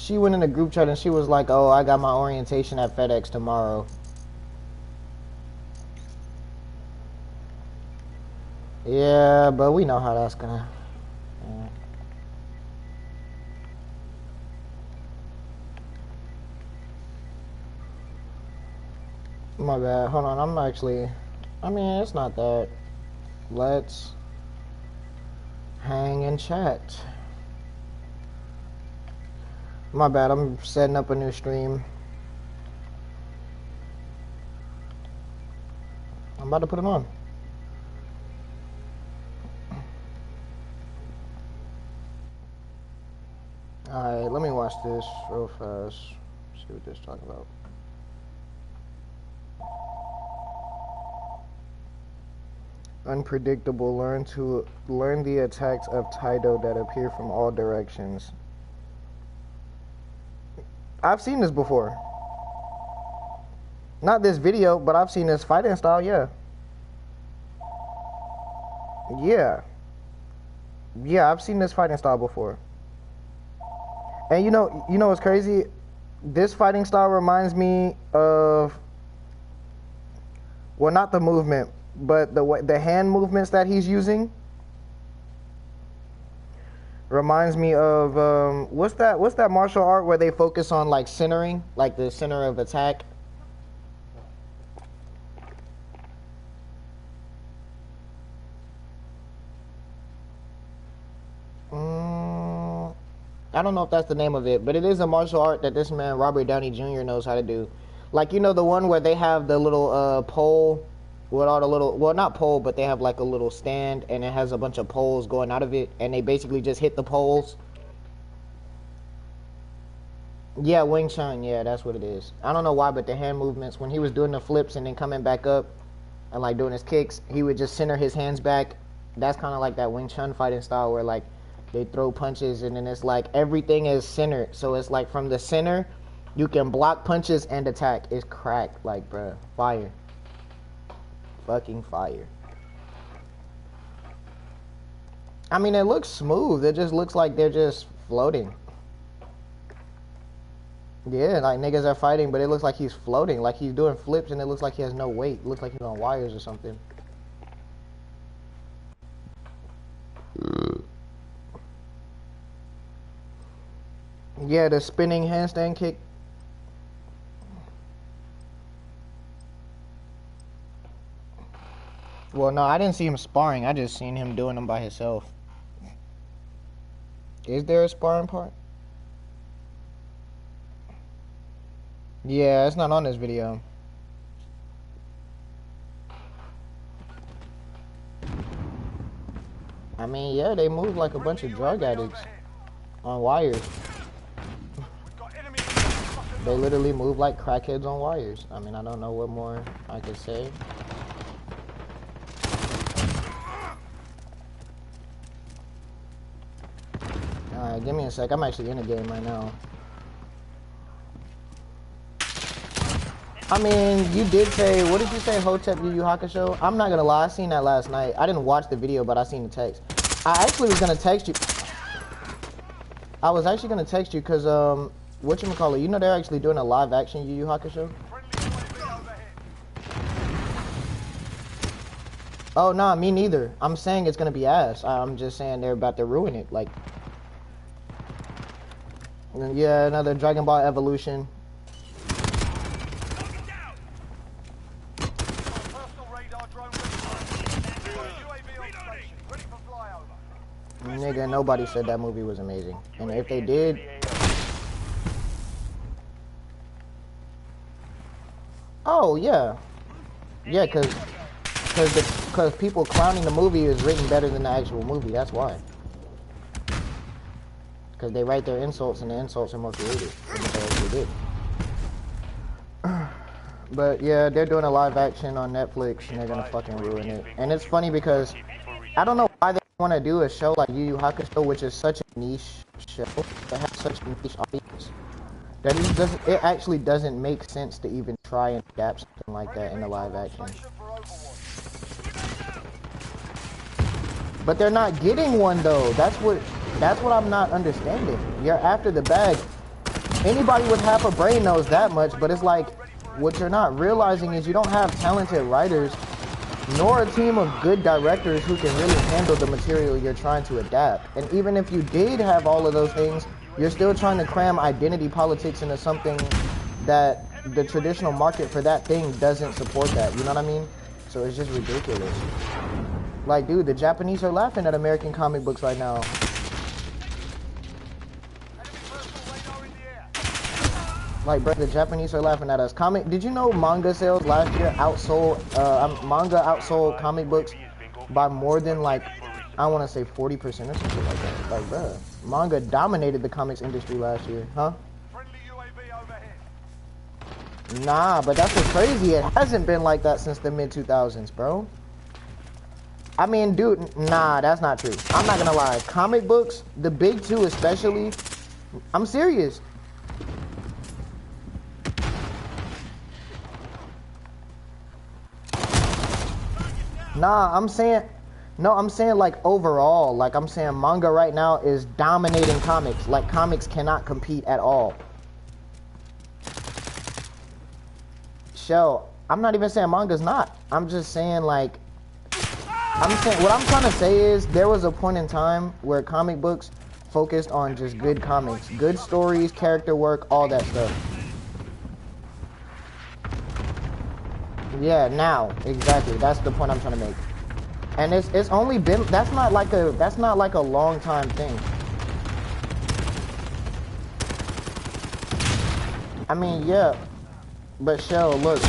she went in the group chat and she was like, oh, I got my orientation at FedEx tomorrow. Yeah, but we know how that's gonna... Yeah. My bad. Hold on, I'm actually... I mean, it's not that. Let's hang and chat. My bad, I'm setting up a new stream. I'm about to put it on. Alright, let me watch this real fast. See what this is talking about. Unpredictable. Learn the attacks of Tidal that appear from all directions. I've seen this before. Not this video, but I've seen this fighting style, yeah. Yeah, I've seen this fighting style before. And you know what's crazy? This fighting style reminds me of, well, not the movement, but the hand movements that he's using reminds me of what's that martial art where they focus on like centering, like the center of attack? I don't know if that's the name of it, but it is a martial art that this man Robert Downey Jr. knows how to do. Like, you know, the one where they have the little pole with all the little, well, not pole, but they have like a little stand and it has a bunch of poles going out of it and they basically just hit the poles. Yeah, Wing Chun, yeah, that's what it is. I don't know why, but the hand movements, when he was doing the flips and then coming back up and like doing his kicks, he would just center his hands back. That's kind of like that Wing Chun fighting style where like they throw punches and then it's like everything is centered. So it's like from the center, you can block punches and attack. It's cracked, like, bruh, fire. Fucking fire. I mean, it looks smooth. It just looks like they're just floating. Yeah, like niggas are fighting, but it looks like he's floating. Like he's doing flips and it looks like he has no weight. It looks like he's on wires or something. Yeah, the spinning handstand kick. Well, no, I didn't see him sparring. I just seen him doing them by himself. Is there a sparring part? Yeah, it's not on this video. I mean, yeah, they move like a bunch of drug addicts on wires. They literally move like crackheads on wires. I mean, I don't know what more I could say. Alright, give me a sec. I'm actually in the game right now. I mean, you did say, what did you say, Hotep Yu Yu Hakusho? I'm not gonna lie, I seen that last night. I didn't watch the video, but I seen the text. I actually was gonna text you. I was actually gonna text you because, whatchamacallit, you know they're actually doing a live action Yu Yu Hakusho? Oh, nah, me neither. I'm saying it's gonna be ass. I'm just saying they're about to ruin it, like. Yeah, another Dragon Ball Evolution. Nigga, nobody said that movie was amazing. And if they did... Oh, yeah. Yeah, because people clowning the movie is written better than the actual movie. That's why. Because they write their insults and the insults are more creative than what they actually did. But yeah, they're doing a live action on Netflix and they're gonna fucking ruin it. And it's funny because I don't know why they want to do a show like Yu Yu Hakusho, which is such a niche show that has such a niche audience, that it actually doesn't make sense to even try and adapt something like that in a live action. But they're not getting one though. That's what I'm not understanding. You're after the bag. Anybody with half a brain knows that much, but it's like, what you're not realizing is you don't have talented writers, nor a team of good directors who can really handle the material you're trying to adapt. And even if you did have all of those things, you're still trying to cram identity politics into something that the traditional market for that thing doesn't support that. You know what I mean? So it's just ridiculous. Like, dude, the Japanese are laughing at American comic books right now. Like, bro, the Japanese are laughing at us. Did you know manga sales last year manga outsold comic books by more than, like, I want to say 40% or something like that. Like, bro, manga dominated the comics industry last year, huh? Nah, but that's what's crazy. It hasn't been like that since the mid-2000s, bro. I mean, dude, nah, that's not true. I'm not gonna lie. Comic books, the big two especially, I'm serious. Nah, I'm saying like overall, like I'm saying manga right now is dominating comics. Like comics cannot compete at all. Shell, I'm not even saying manga's not. I'm just saying like, what I'm trying to say is there was a point in time where comic books focused on just good comics, good stories, character work, all that stuff. Yeah, now, exactly. That's the point I'm trying to make. And it's only been, that's not like a long time thing. I mean, yeah, but Shell, look,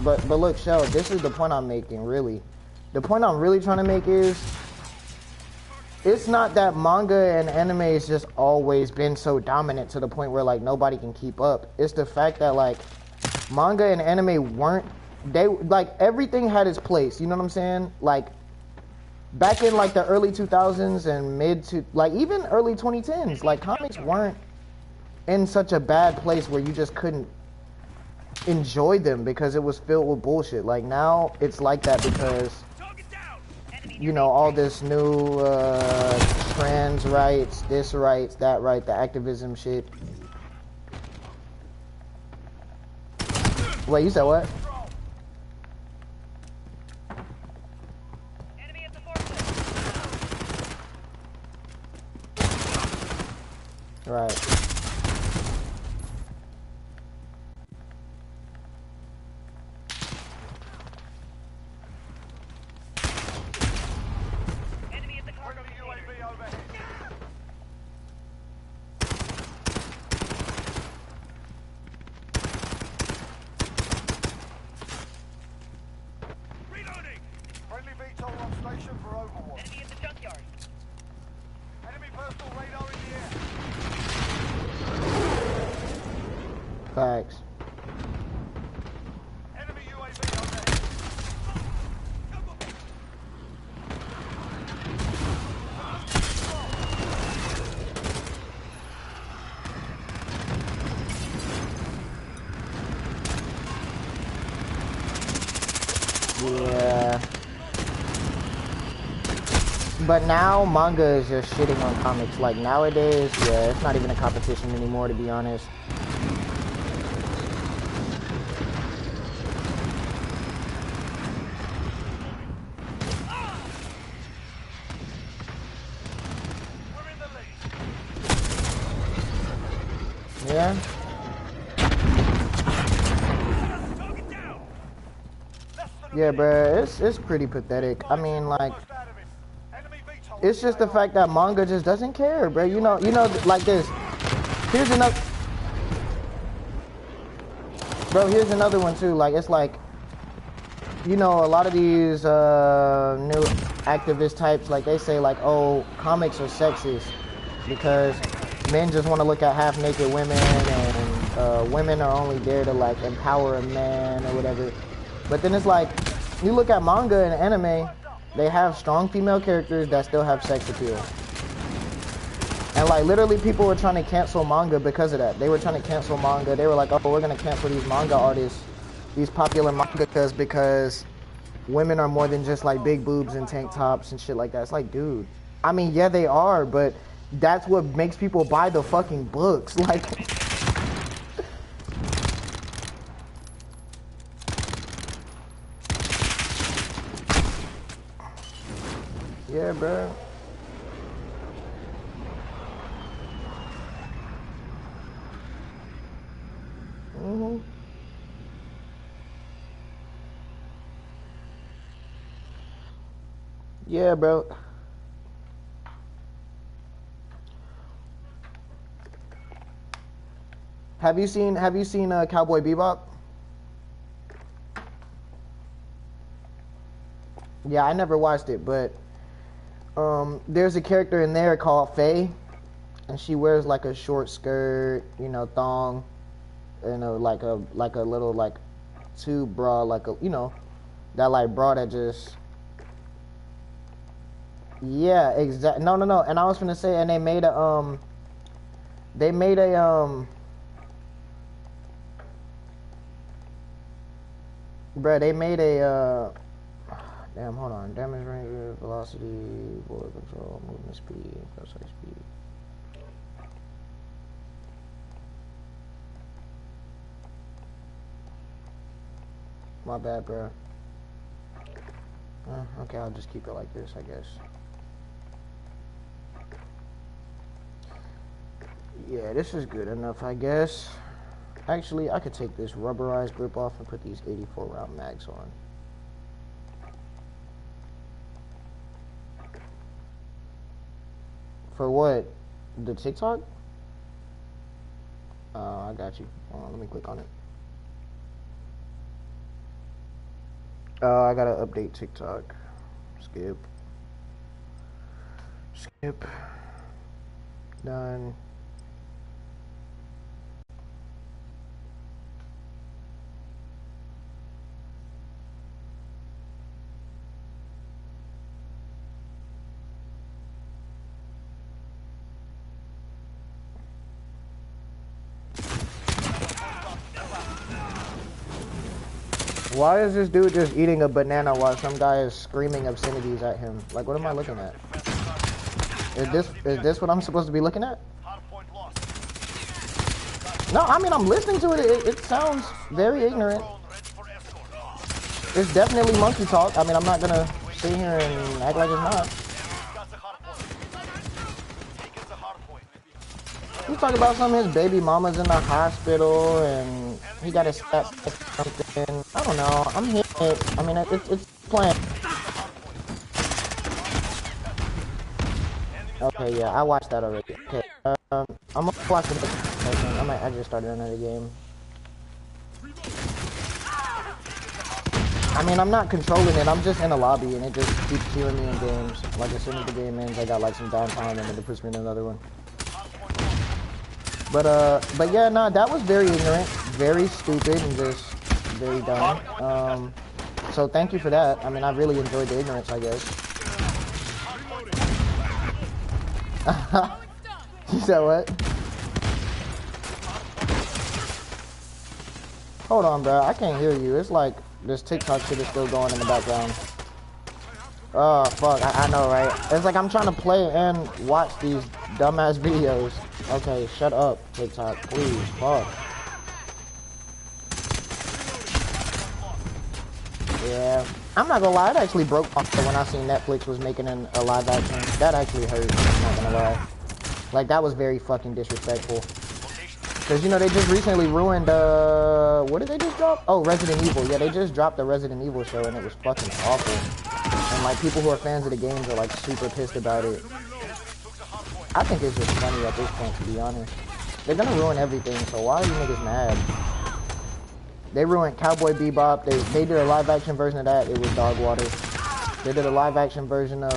but look, Shell, this is the point I'm making, really. The point I'm really trying to make is, it's not that manga and anime has just always been so dominant to the point where like nobody can keep up. It's the fact that like manga and anime weren't, like everything had its place, you know what I'm saying? Like back in like the early 2000s and like even early 2010s, like comics weren't in such a bad place where you just couldn't enjoy them because it was filled with bullshit. Like now it's like that because, you know, all this new trans rights, this rights, that right, the activism shit. Wait, you said what? Right. Facts. Enemy UAV Yeah. But now manga is just shitting on comics. Like nowadays, yeah, it's not even a competition anymore, to be honest. Yeah. Yeah, bro, it's pretty pathetic. I mean, like, it's just the fact that manga just doesn't care, bro. You know, like this. Here's another, bro. Here's another one too. Like, it's like, you know, a lot of these new activist types, like they say, like, oh, comics are sexist because men just want to look at half-naked women, and women are only there to like empower a man or whatever. But then it's like, you look at manga and anime, they have strong female characters that still have sex appeal. And like literally people were trying to cancel manga because of that. They were trying to cancel manga. They were like, oh, we're going to cancel these manga artists, these popular mangakas, because women are more than just like big boobs and tank tops and shit like that. It's like, dude, I mean, yeah, they are, but that's what makes people buy the fucking books. Like, Yeah, bro. Mhm. Yeah, bro. Have you seen Cowboy Bebop? Yeah, I never watched it, but there's a character in there called Faye, and she wears like a short skirt, thong, like a little like tube bra, like that like bra that just yeah, exact. No, no, no. And I was gonna say, and they made a bruh, they made a damn, hold on, damage range, velocity, bullet control, movement speed, crosshair speed. My bad, bro. Okay, I'll just keep it like this, I guess. Yeah, this is good enough, I guess. Actually, I could take this rubberized grip off and put these 84 round mags on. For what? The TikTok? I got you. Hold on, let me click on it. I gotta update TikTok. Skip. Skip. Done. Why is this dude just eating a banana while some guy is screaming obscenities at him? Like, what am I looking at? Is this what I'm supposed to be looking at? No, I mean, I'm listening to it. It sounds very ignorant. It's definitely monkey talk. I mean, I'm not gonna sit here and act like it's not. He's talking about some of his baby mamas in the hospital and he got a step something. I don't know. I'm hitting it. I mean, it's playing. Okay, yeah, I watched that already. Okay, I'm gonna watch the next session. I just started another game. I mean, I'm not controlling it. I'm just in a lobby and it just keeps queuing me in games. Like, as soon as the game ends, I got like some downtime and then it puts me in another one. But yeah, no, that was very ignorant, very stupid, and just very dumb. So thank you for that. I mean, I really enjoyed the ignorance, I guess. You said what? Hold on, bro. I can't hear you. It's like this TikTok shit is still going in the background. Oh, fuck. I know, right? It's like I'm trying to play and watch these dumbass videos. Okay, shut up, TikTok, please. Fuck. Yeah. I'm not gonna lie, it actually broke my heart when I seen Netflix was making a live action. That actually hurt, I'm not gonna lie. Like, that was very fucking disrespectful. Because, they just recently ruined, what did they just drop? Oh, Resident Evil. Yeah, they just dropped the Resident Evil show, and it was fucking awful. And, like, people who are fans of the games are, like, super pissed about it. I think it's just funny at this point, to be honest. They're gonna ruin everything, so why are you niggas mad? They ruined Cowboy Bebop. They did a live-action version of that. It was dog water. They did a live-action version of,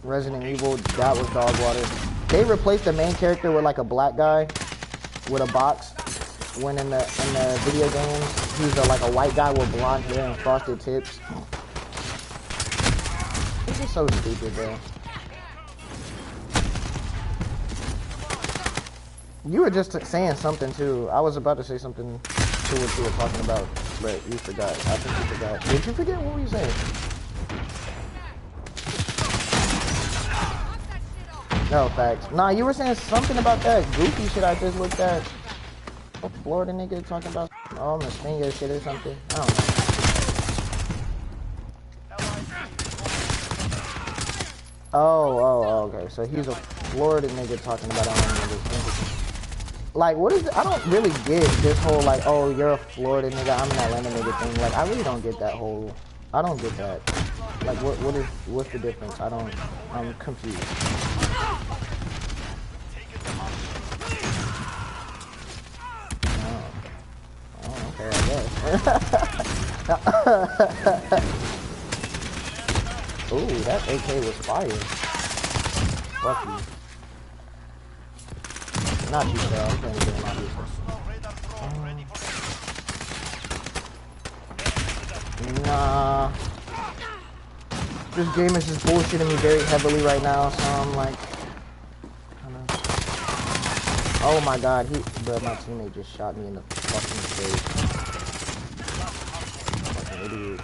Resident Evil. That was dog water. They replaced the main character with like a black guy with a box. When in the video games, he's like a white guy with blonde hair and frosted tips. This is so stupid, bro. You were just saying something too. I was about to say something to what you were talking about, but you forgot. I think you forgot. Did you forget what were you saying? No, facts. Nah, you were saying something about that goofy shit I just looked at. Florida nigga talking about Mustango shit or something. I don't know. Okay. So he's a Florida nigga talking about Atlanta niggas. Like, what is? I don't really get this whole like, oh, you're a Florida nigga, I'm an Atlanta nigga thing. Like, I really don't get that whole. I don't get that. Like, what's the difference? I'm confused. Oh, okay, I guess. Ooh, that AK was fire. Fuck you. Not you, sir. I'm trying to get my business. Nah. This game is just bullshitting me very heavily right now, so I'm like, kinda... Oh my god, bro, my teammate just shot me in the fucking face. Fucking idiot.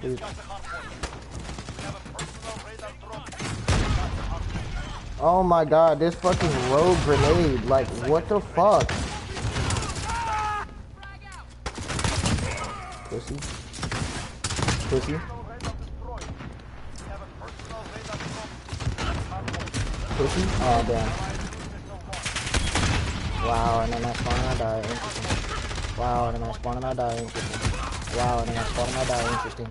Dude. Oh my god, this fucking rogue grenade, like, what the fuck? Pussy. Pussy. Pussy? Oh, damn. Wow, and then I spawn and I die. Interesting. Wow, and then I spawn and I die. Interesting. Wow, and then I spawn and I die. Interesting.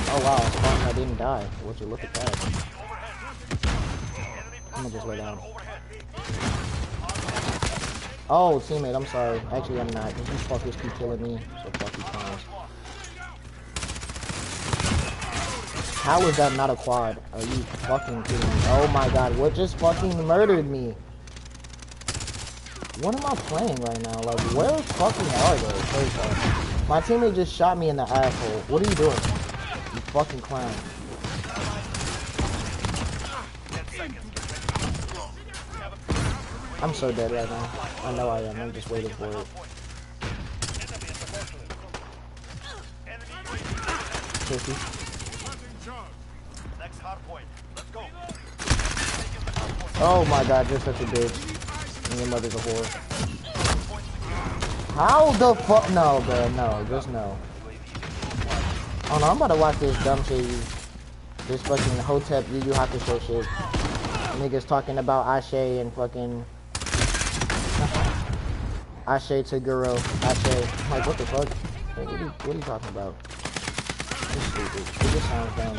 Oh, wow, I spawned and I didn't die. Would you look at that? I'm gonna just lay down. Oh, teammate, I'm sorry. Actually, I'm not. Because these fuckers keep killing me. So fuck you, clowns. How is that not a quad? Are you fucking kidding me? Oh my god, what just fucking murdered me? What am I playing right now? Like, where fucking are they? First off, my teammate just shot me in the asshole. What are you doing? You fucking clown. I'm so dead right now. I know I am. I'm just waiting for it. Pussy. Oh my god, you're such a bitch. And your mother's a whore. How the fuck? No, bro, no, just no. Oh no, I'm about to watch this dumb shit. This fucking Hotep Yu Yu Hakusho shit. Niggas talking about Ashe and fucking Ashe to Guru. Ashe. Like, what the fuck? Like, what are you talking about? It's stupid. It just sounds dumb.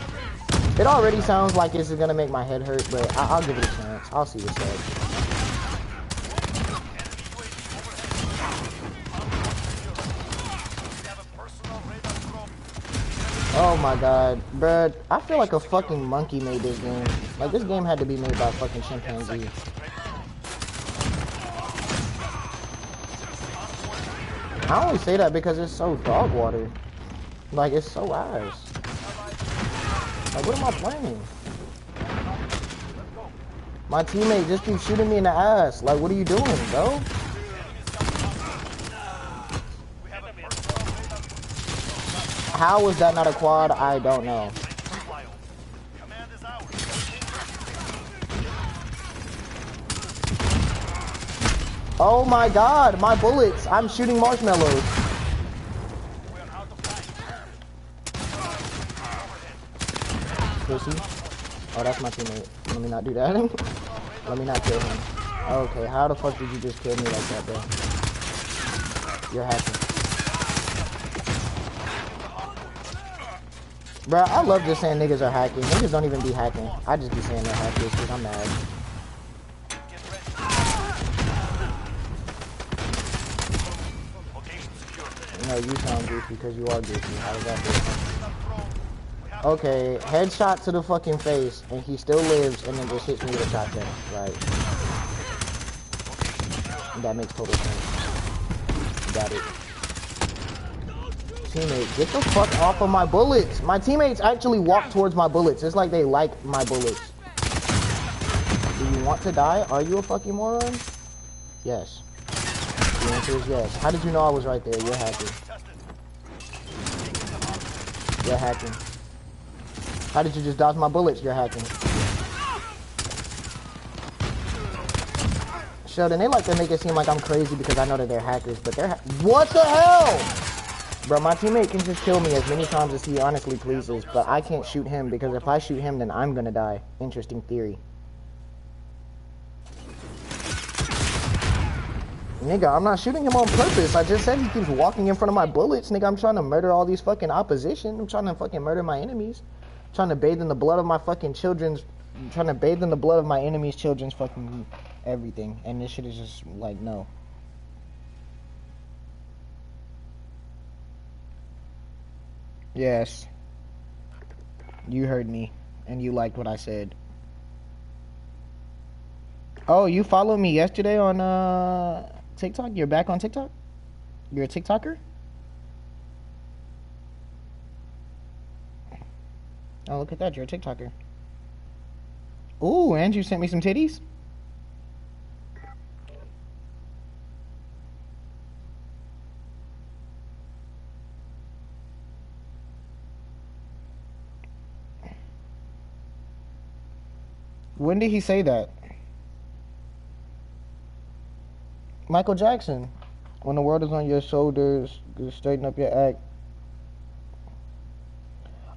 It already sounds like this is gonna make my head hurt, but I'll give it a chance. I'll see what's up. Oh my god, bruh. I feel like a fucking monkey made this game. Like, this game had to be made by a fucking chimpanzee. I only say that because it's so dog water. Like, it's so ass. Like, what am I playing? My teammate just keeps shooting me in the ass. Like, what are you doing, bro? How is that not a quad? I don't know. Oh my god, my bullets. I'm shooting marshmallows. Pussy. Oh, that's my teammate. Let me not do that. Let me not kill him. Okay, how the fuck did you just kill me like that, bro? You're hacking. Bro, I love just saying niggas are hacking. Niggas don't even be hacking. I just be saying they're hackers because I'm mad. No, you sound goofy because you are goofy. How does that feel? Okay, headshot to the fucking face, and he still lives, and then just hits me with a shotgun. Right. That makes total sense. Got it. Teammate, get the fuck off of my bullets. My teammates actually walk towards my bullets. It's like they like my bullets. Do you want to die? Are you a fucking moron? Yes. The answer is yes. How did you know I was right there? You're hacking. You're hacking. How did you just dodge my bullets? You're hacking. Sheldon, they like to make it seem like I'm crazy because I know that they're hackers, but they're what the hell? Bro, my teammate can just kill me as many times as he honestly pleases, but I can't shoot him because if I shoot him, then I'm gonna die. Interesting theory. Nigga, I'm not shooting him on purpose. I just said he keeps walking in front of my bullets. Nigga, I'm trying to murder all these fucking opposition. I'm trying to fucking murder my enemies. I'm trying to bathe in the blood of my fucking children's... I'm trying to bathe in the blood of my enemies' children's fucking everything. And this shit is just like, no. Yes. You heard me. And you liked what I said. Oh, you followed me yesterday on, TikTok? You're back on TikTok? You're a TikToker? Oh, look at that. You're a TikToker. Ooh, and you sent me some titties? When did he say that? Michael Jackson. When the world is on your shoulders, straighten up your act.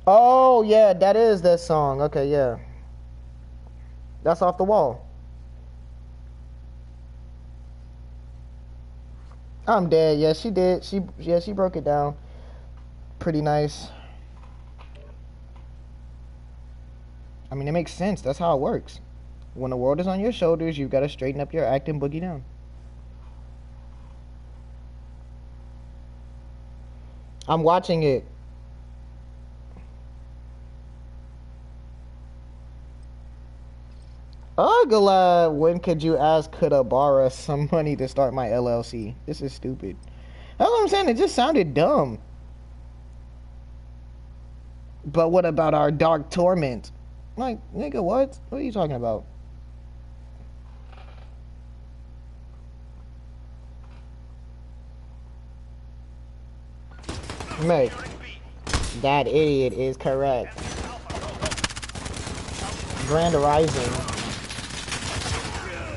Oh, yeah, that is that song. Okay, yeah. That's Off the Wall. I'm dead. Yeah, she did. She broke it down. Pretty nice. I mean, it makes sense. That's how it works. When the world is on your shoulders, you've got to straighten up your act and boogie down. I'm watching it. Ugla, when could you ask could I borrow some money to start my LLC? This is stupid. That's what I'm saying. It just sounded dumb. But what about our dark torment? Like, nigga, what? What are you talking about? Mate, that idiot is correct. Grand Rising.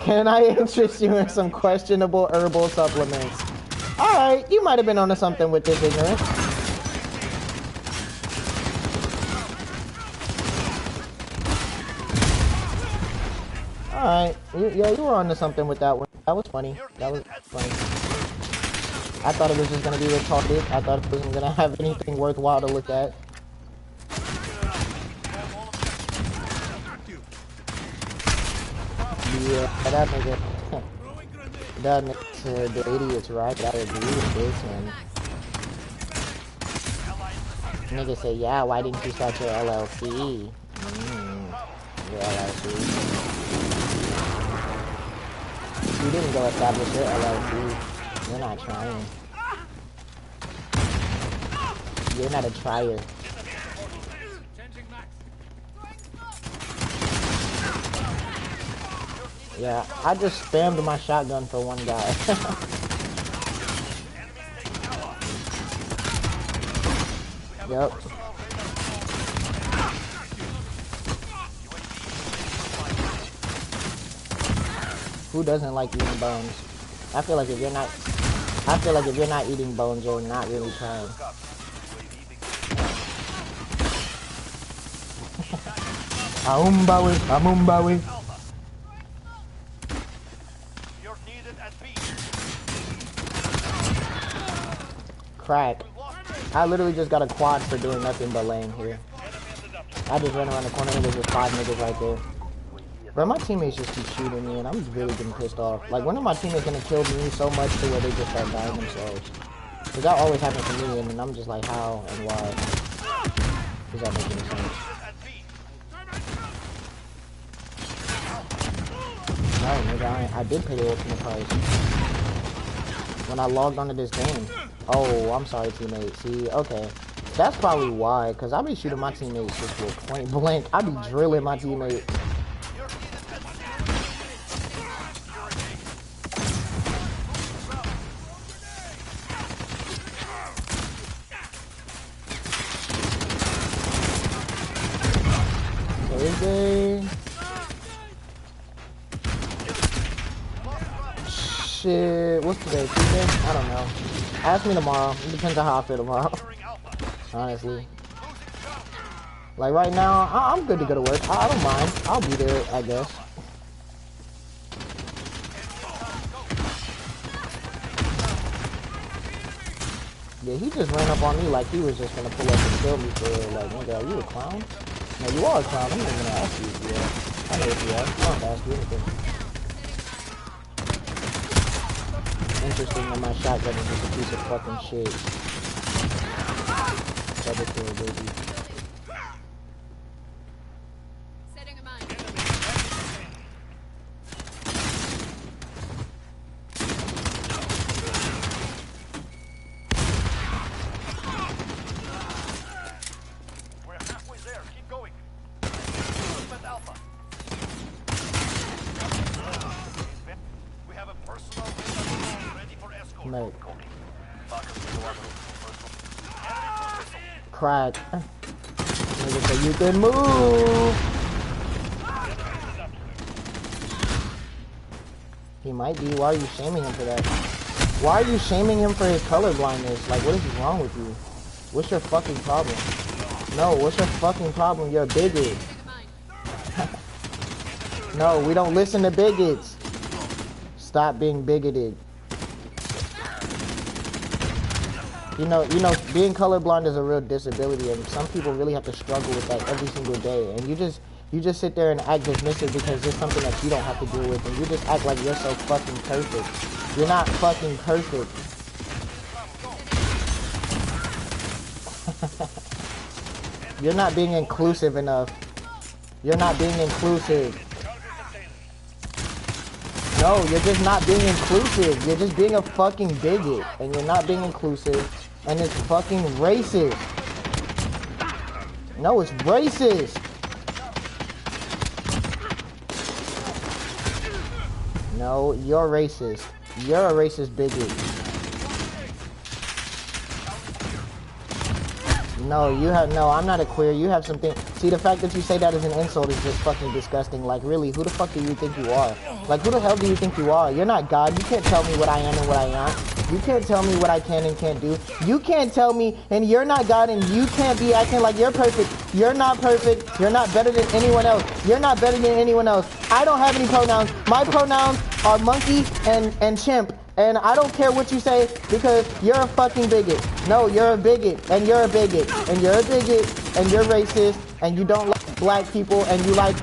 Can I interest you in some questionable herbal supplements? Alright, you might have been onto something with this ignorance. Alright, yeah, you were onto something with that one. That was funny. That was funny. I thought it was just gonna be retarded. I thought it wasn't gonna have anything worthwhile to look at. Yeah, that nigga. That nigga said the idiot's right. I agree with this one. Nigga said, yeah, why didn't you start your LLC? Your LLC. You didn't go establish your LLC. You're not trying. You're not a trier. Yeah, I just spammed my shotgun for one guy. Yep. Who doesn't like eating bones? I feel like if you're not eating bones, you're not really trying. Aumbawi, Amumbawi. Crack. I literally just got a quad for doing nothing but laying here. I just ran around the corner and there's just 5 niggas right there. Bro, my teammates just keep shooting me and I'm really getting pissed off. Like, when are my teammates gonna kill me so much to where they just start dying themselves? Because that always happens to me and then I'm just like, how and why? Does that make any sense? No, nigga, I did pay the ultimate price. When I logged onto this game. Oh, I'm sorry, teammate. See, okay. That's probably why, because I be shooting my teammates just for point blank. I be drilling my teammate. Thursday. Shit, what's today? Tuesday? I don't know. Ask me tomorrow. It depends on how I feel tomorrow. Honestly. Like right now, I'm good to go to work. I don't mind. I'll be there, I guess. Yeah, he just ran up on me like he was just gonna pull up and kill me for like, nigga, are you a clown? No, you are a clown. I'm not even gonna ask you if you are. I know if you are. I don't have to ask you anything. Interesting that my shotgun is just a piece of fucking shit. Double kill, baby. Setting a mine. We're halfway there. Keep going. Movement Alpha. We have a personal ready for escort. Mate. Copy. Crack. Nigga say you can move. He might be. Why are you shaming him for that? Why are you shaming him for his color blindness? Like, what is wrong with you? What's your fucking problem? No, what's your fucking problem? You're a bigot. No, we don't listen to bigots. Stop being bigoted. You know, being colorblind is a real disability, and some people really have to struggle with that every single day. And you just sit there and act dismissive because it's something that you don't have to deal with, and you just act like you're so fucking perfect. You're not fucking perfect. You're not being inclusive enough. You're not being inclusive. No, you're just not being inclusive. You're just being a fucking bigot, and you're not being inclusive, and it's fucking racist. No, it's racist. No, you're racist. You're a racist bigot. No, I'm not a queer. You have something. See, the fact that you say that as an insult is just fucking disgusting. Like, really, who the fuck do you think you are? Like, who the hell do you think you are? You're not God. You can't tell me what I am and what I aren't. You can't tell me what I can and can't do. You can't tell me, and you're not God, and you can't be acting like you're perfect. You're not perfect. You're not better than anyone else. You're not better than anyone else. I don't have any pronouns. My pronouns are monkey and chimp. And I don't care what you say because you're a fucking bigot. No, you're a bigot, and you're a bigot, and you're a bigot, and you're racist, and you don't like black people, and you like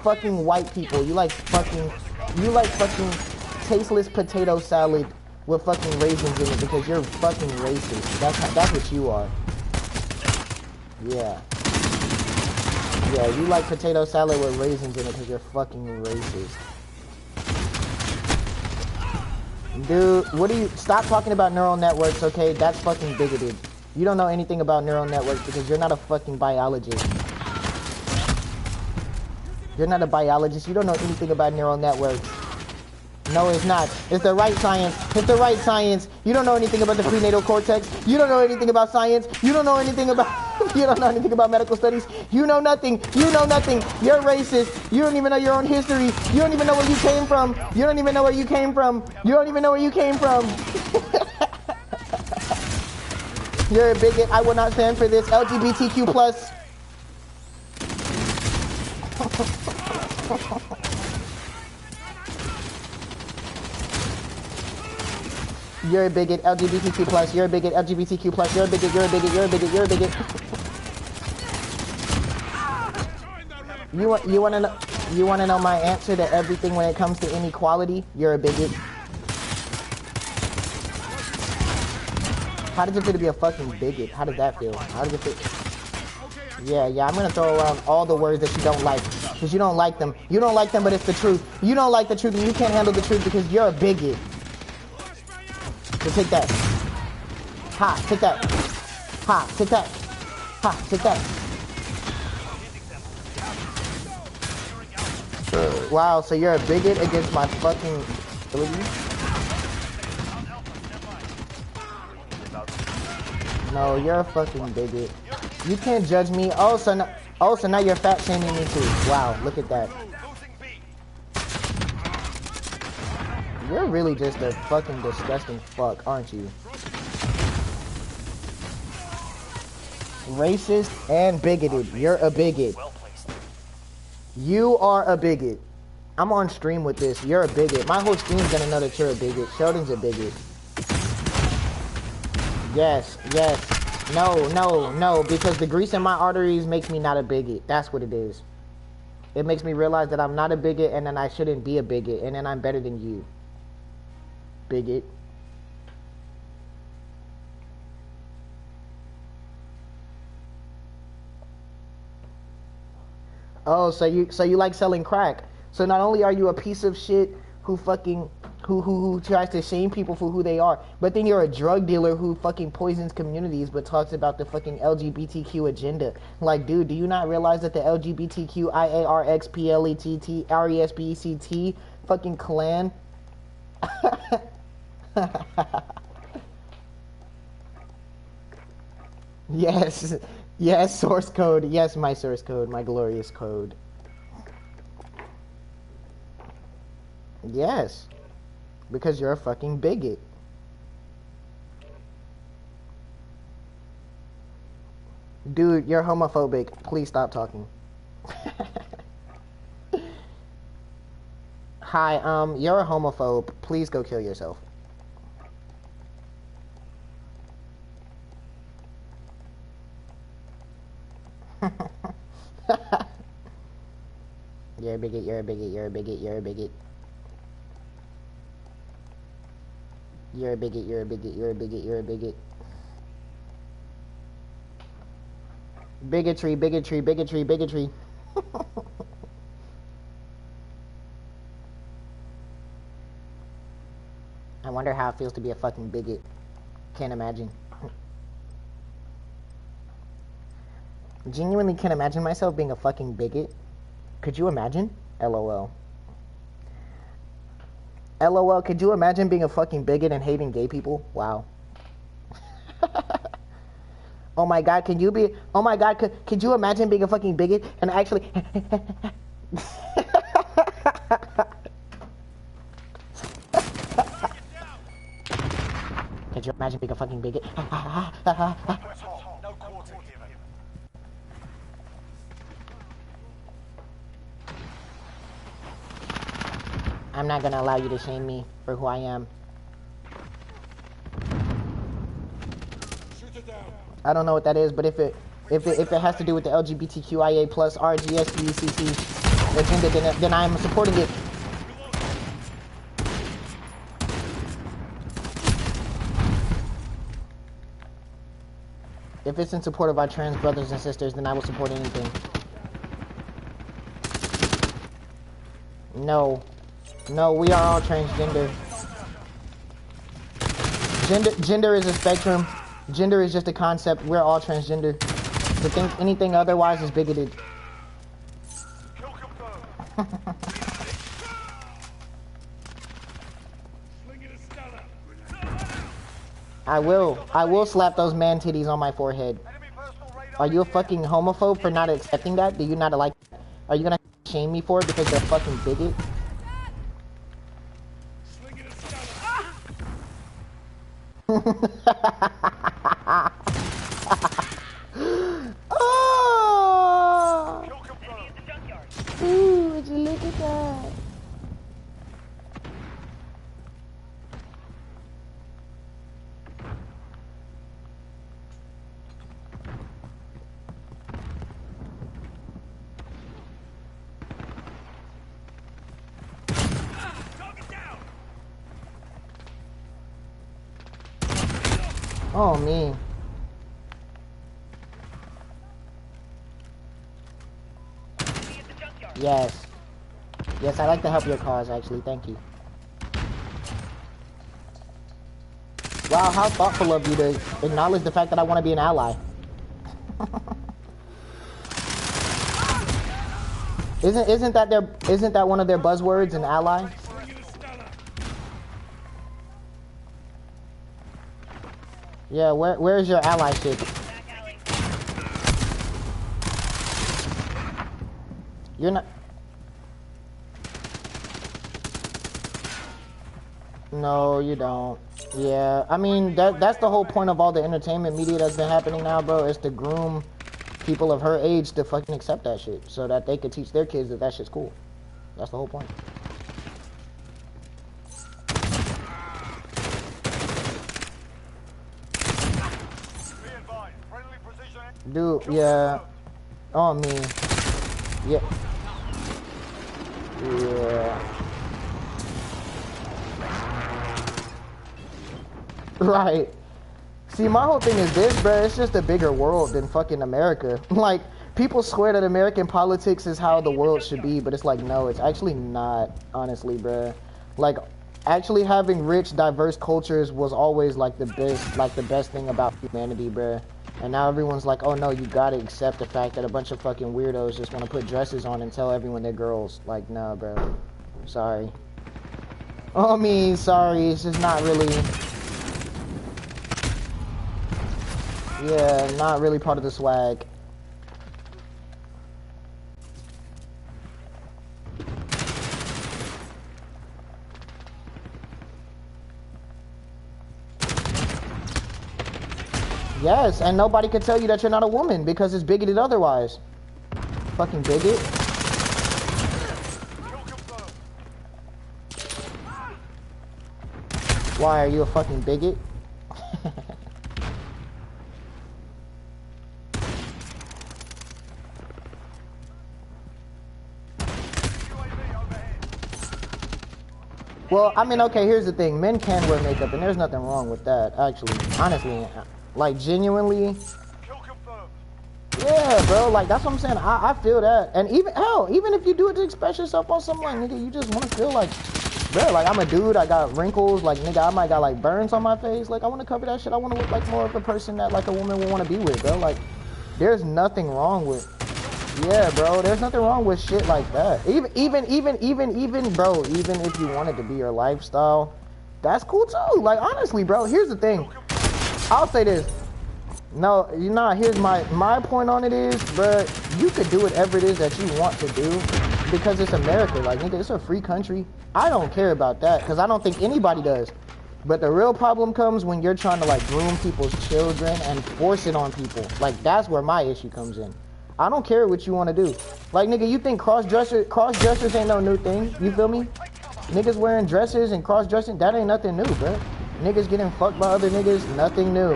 fucking white people. You like fucking tasteless potato salad with fucking raisins in it because you're fucking racist. That's what you are. Yeah. Yeah, you like potato salad with raisins in it because you're fucking racist. Dude, stop talking about neural networks, okay? That's fucking bigoted. You don't know anything about neural networks because you're not a fucking biologist. You're not a biologist. You don't know anything about neural networks. No, it's not. It's the right science. It's the right science. You don't know anything about the prenatal cortex. You don't know anything about science. You don't know anything about... You don't know anything about medical studies. You know nothing. You know nothing. You're racist. You don't even know your own history. You don't even know where you came from. You don't even know where you came from. You don't even know where you came from. You're a bigot. I will not stand for this. LGBTQ+. You're a bigot, LGBTQ+, you're a bigot, LGBTQ+, you're a bigot, you're a bigot, you're a bigot, you're a bigot. You wanna know my answer to everything when it comes to inequality? You're a bigot. How does it feel to be a fucking bigot? How does that feel? How does it feel? Yeah, I'm gonna throw around all the words that you don't like. Because you don't like them. You don't like them, but it's the truth. You don't like the truth and you can't handle the truth because you're a bigot. So take that. Ha, take that. Ha, take that. Ha, take that. Wow, so you're a bigot against my fucking ability? No, you're a fucking bigot. You can't judge me. Oh, so now you're fat shaming me too. Wow, look at that. You're really just a fucking disgusting fuck, aren't you? Racist and bigoted. You're a bigot. Well placed. You are a bigot. I'm on stream with this. You're a bigot. My whole stream's gonna know that you're a bigot. Sheldon's a bigot. Yes, yes. No, no, no. Because the grease in my arteries makes me not a bigot. That's what it is. It makes me realize that I'm not a bigot and then I shouldn't be a bigot. And then I'm better than you. Bigot. Oh, so you like selling crack. So not only are you a piece of shit who fucking who tries to shame people for who they are, but then you're a drug dealer who fucking poisons communities but talks about the fucking LGBTQ agenda. Like, dude, do you not realize that the LGBTQIARXPLETTRESPECT fucking clan Yes. Yes, source code. Yes, my source code. My glorious code. Yes. Because you're a fucking bigot. Dude, you're homophobic. Please stop talking. Hi, you're a homophobe. Please go kill yourself. You're a bigot, you're a bigot, you're a bigot, you're a bigot. You're a bigot, you're a bigot, you're a bigot, you're a bigot. Bigotry, bigotry, bigotry, bigotry. I wonder how it feels to be a fucking bigot. Can't imagine. Genuinely can't imagine myself being a fucking bigot. Could you imagine? LOL. LOL, could you imagine being a fucking bigot and hating gay people? Wow. Oh my god, can you be... Oh my god, could you imagine being a fucking bigot and actually... Could you imagine being a fucking bigot? No quarter given. I'm not gonna allow you to shame me for who I am. I don't know what that is, but if it has to do with the LGBTQIA plus RGSBCT agenda, then I'm supporting it. If it's in support of our trans brothers and sisters, then I will support anything. No. No, we are all transgender. Gender is a spectrum. Gender is just a concept. We're all transgender. To think anything otherwise is bigoted. I will slap those man titties on my forehead. Are you a fucking homophobe for not accepting that? Do you not like that? Are you gonna shame me for it because you're a fucking bigot? Oh! Ooh, would you look at that? Oh, me. Yes. Yes, I'd like to help your cause, actually. Thank you. Wow, how thoughtful of you to acknowledge the fact that I want to be an ally. Isn't that one of their buzzwords, an ally? Yeah, where's your allyship? You're not... No, you don't. Yeah, I mean that's the whole point of all the entertainment media that's been happening now, bro. Is to groom people of her age to fucking accept that shit, so that they could teach their kids that that shit's cool. That's the whole point. Dude, yeah. On me. Yeah. Yeah. Right. See, my whole thing is this, bro. It's just a bigger world than fucking America. Like, people swear that American politics is how the world should be, but it's like, no, it's actually not, honestly, bro. Like, actually having rich, diverse cultures was always like the best thing about humanity, bro. And now everyone's like, oh no, you gotta accept the fact that a bunch of fucking weirdos just want to put dresses on and tell everyone they're girls. Like, nah, bro. Sorry. I mean, sorry, it's just not really... Yeah, not really part of the swag. Yes, and nobody can tell you that you're not a woman because it's bigoted otherwise. Fucking bigot. Why, are you a fucking bigot? Well, I mean, okay, here's the thing. Men can wear makeup, and there's nothing wrong with that, actually. Honestly, like, genuinely. Yeah, bro, like, that's what I'm saying. I feel that. And even, hell, even if you do it to express yourself on something, like, nigga, you just want to feel like, bro, like, I'm a dude, I got wrinkles, like, nigga, I might got, like, burns on my face. Like, I want to cover that shit. I want to look like more of a person that, like, a woman would want to be with, bro. Like, there's nothing wrong with... Yeah, bro, there's nothing wrong with shit like that. Even, bro, even if you want it to be your lifestyle, that's cool too. Like, honestly, bro, here's the thing. I'll say this. No, you know, here's my point on it is, bro, you could do whatever it is that you want to do because it's America. Like, nigga, it's a free country. I don't care about that because I don't think anybody does. But the real problem comes when you're trying to, like, groom people's children and force it on people. Like, that's where my issue comes in. I don't care what you want to do. Like, nigga, you think cross-dressers ain't no new thing? You feel me? Niggas wearing dresses and cross-dressing, that ain't nothing new, bro. Niggas getting fucked by other niggas, nothing new.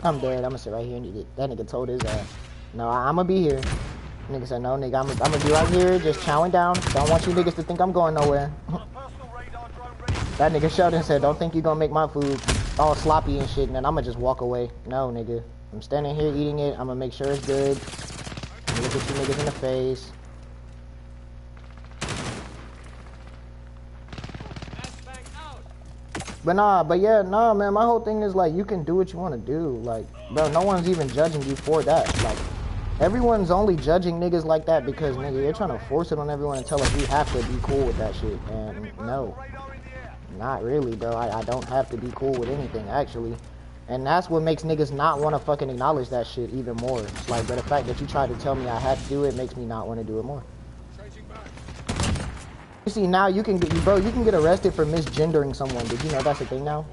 I'm dead. I'm gonna sit right here and eat it. That nigga told his ass. No, I'm gonna be here. Nigga said, no, nigga, I'm gonna be right here, just chowing down. Don't want you niggas to think I'm going nowhere. That nigga Sheldon said, don't think you gonna make my food all sloppy and shit, and then I'm gonna just walk away. No, nigga. I'm standing here eating it. I'm gonna make sure it's good. Look at you niggas in the face. But yeah, man, my whole thing is, like, you can do what you want to do. Like, bro, no one's even judging you for that. Like, everyone's only judging niggas like that because, nigga, you're trying to force it on everyone and tell us we have to be cool with that shit. And no, not really, bro. I don't have to be cool with anything, actually. And that's what makes niggas not want to fucking acknowledge that shit even more. It's like, but the fact that you tried to tell me I had to do it makes me not want to do it more. You see, now you can get, bro, you can get arrested for misgendering someone. Did you know that's a thing now?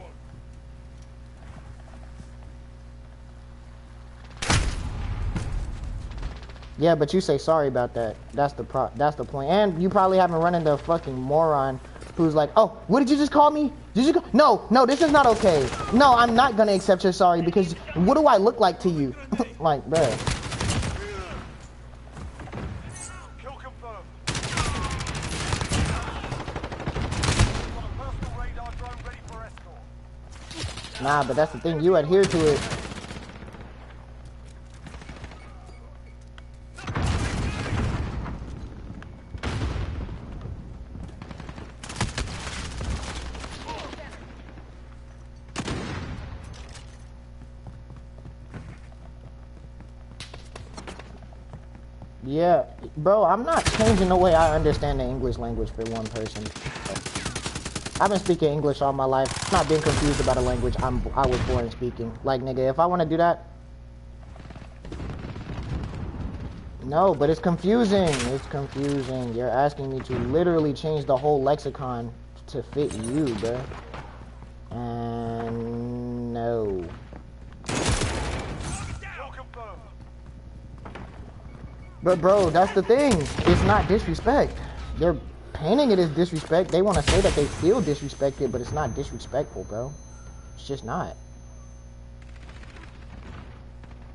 Yeah, but you say sorry about that. That's the point. And you probably haven't run into a fucking moron who's like, oh, what did you just call me? Did you no, this is not okay. No, I'm not gonna accept your sorry because what do I look like to you? Like, bruh. Nah, but that's the thing. You adhere to it. Yeah, bro, I'm not changing the way I understand the English language for one person. I've been speaking English all my life. Not being confused about a language I was born speaking. Like, nigga, if I want to do that, No, but it's confusing. It's confusing. You're asking me to literally change the whole lexicon to fit you, bruh. And no. But bro, that's the thing. It's not disrespect. They're painting it as disrespect. They want to say that they feel disrespected, but it's not disrespectful, bro. It's just not.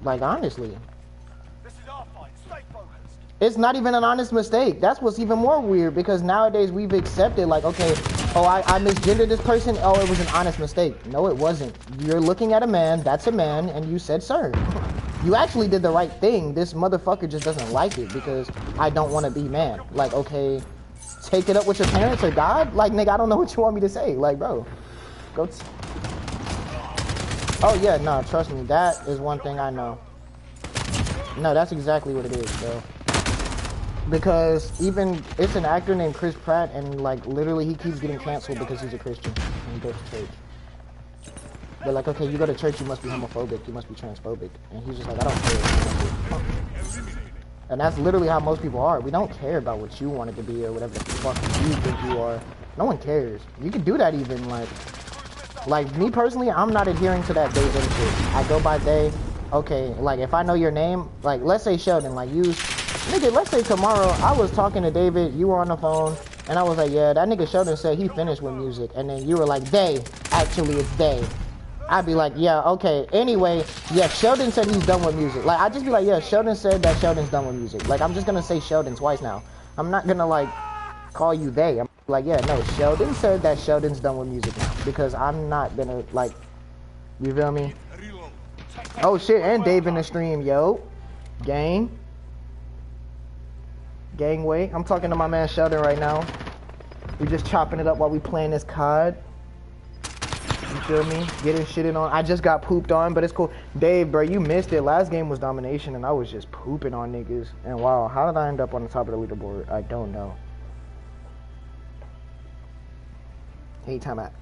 Like, honestly. This is our fight. Stay focused. It's not even an honest mistake. That's what's even more weird, because nowadays we've accepted, like, okay, oh, I misgendered this person. Oh, it was an honest mistake. No, it wasn't. You're looking at a man. That's a man. And you said, sir. You actually did the right thing. This motherfucker just doesn't like it because I don't want to be man. Like, okay, take it up with your parents or God? Like, nigga, I don't know what you want me to say. Like, bro, go. Oh, yeah, no, trust me. That is one thing I know. No, that's exactly what it is, bro. Because even, it's an actor named Chris Pratt, and, like, literally he keeps getting canceled because he's a Christian and he goes to church. They're like, okay, you go to church, you must be homophobic, you must be transphobic. And he's just like, I don't care. And that's literally how most people are. We don't care about what you wanted to be or whatever the fuck you think you are. No one cares. You can do that even, like me personally, I'm not adhering to that they them shit. I go by they. Okay, like if I know your name, like let's say Sheldon, like you, nigga, let's say tomorrow I was talking to David, you were on the phone, and I was like, yeah, that nigga Sheldon said he finished with music. And then you were like, they. Actually, it's they. I'd be like, yeah, okay. Anyway, yeah, Sheldon said he's done with music. Like, I'd just be like, yeah, Sheldon said that Sheldon's done with music. Like, I'm just gonna say Sheldon twice now. I'm not gonna, like, call you they. I'm like, yeah, no, Sheldon said that Sheldon's done with music now. Because I'm not gonna, like, you feel me? Oh, shit, and Dave in the stream, yo. Gang. Gangway. I'm talking to my man Sheldon right now. We just chopping it up while we playing this COD. You feel me? Getting shitted on. I just got pooped on, but it's cool. Dave, bro, you missed it. Last game was domination, and I was just pooping on niggas. And wow, how did I end up on the top of the leaderboard? I don't know. Anytime out.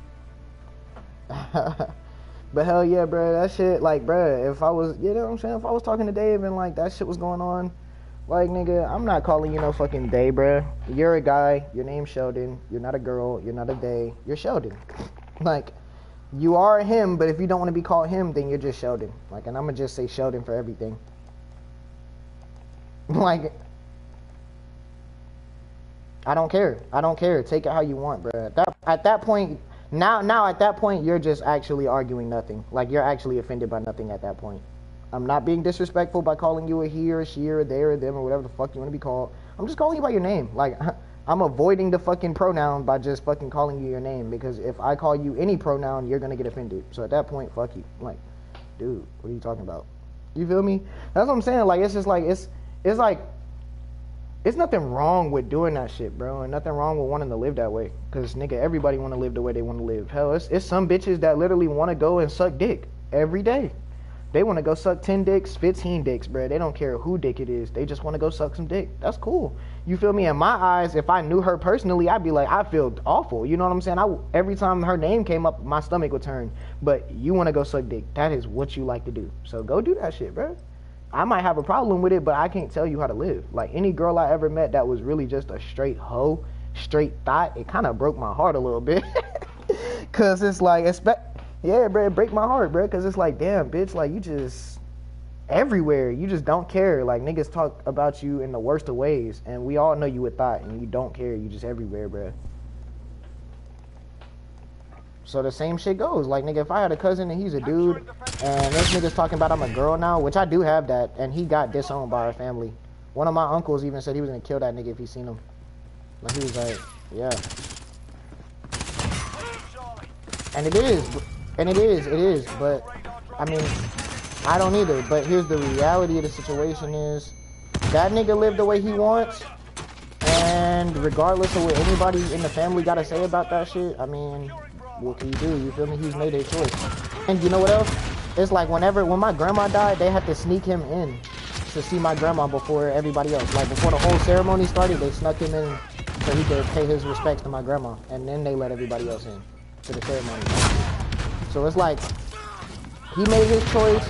But hell yeah, bro, that shit, like, bro, if I was, you know what I'm saying? If I was talking to Dave and, like, that shit was going on, like, nigga, I'm not calling you no fucking they, bro. You're a guy. Your name's Sheldon. You're not a girl. You're not a they. You're Sheldon. Like, you are him, but if you don't want to be called him, then you're just Sheldon. Like, and I'm gonna just say Sheldon for everything. Like, I don't care. I don't care. Take it how you want, bro. At that point, now at that point, you're just actually arguing nothing. Like, you're actually offended by nothing at that point. I'm not being disrespectful by calling you a he or a she or a they or them or whatever the fuck you want to be called. I'm just calling you by your name. Like, I'm avoiding the fucking pronoun by just fucking calling you your name, because if I call you any pronoun, you're gonna get offended. So at that point, fuck you. Like, dude, what are you talking about? You feel me? That's what I'm saying. Like, it's just like, it's like, it's nothing wrong with doing that shit, bro, and nothing wrong with wanting to live that way. Cause nigga, everybody want to live the way they want to live. Hell, it's some bitches that literally want to go and suck dick every day. They want to go suck 10 dicks, 15 dicks, bro. They don't care who dick it is. They just want to go suck some dick. That's cool. You feel me? In my eyes, if I knew her personally, I'd be like, I feel awful. You know what I'm saying? Every time her name came up, my stomach would turn. But you want to go suck dick. That is what you like to do. So go do that shit, bro. I might have a problem with it, but I can't tell you how to live. Like, any girl I ever met that was really just a straight hoe, straight thought, it kind of broke my heart a little bit. Because it's like, yeah, bro, it break my heart, bro, because it's like, damn, bitch, like, you just everywhere. You just don't care. Like, niggas talk about you in the worst of ways, and we all know you a thought, and you don't care. You just everywhere, bro. So the same shit goes. Like, nigga, if I had a cousin and he's a dude, and this nigga's talking about I'm a girl now, which I do have that, and he got disowned by our family. One of my uncles even said he was gonna kill that nigga if he seen him. Like, he was like, yeah. And it is, but, I mean, I don't either, but here's the reality of the situation is, that nigga lived the way he wants, and regardless of what anybody in the family gotta say about that shit, I mean, what can you do? You feel me? He's made a choice. And you know what else? It's like when my grandma died, they had to sneak him in to see my grandma before everybody else. Like, before the whole ceremony started, they snuck him in so he could pay his respects to my grandma, and then they let everybody else in to the ceremony. So it's like, he made his choice,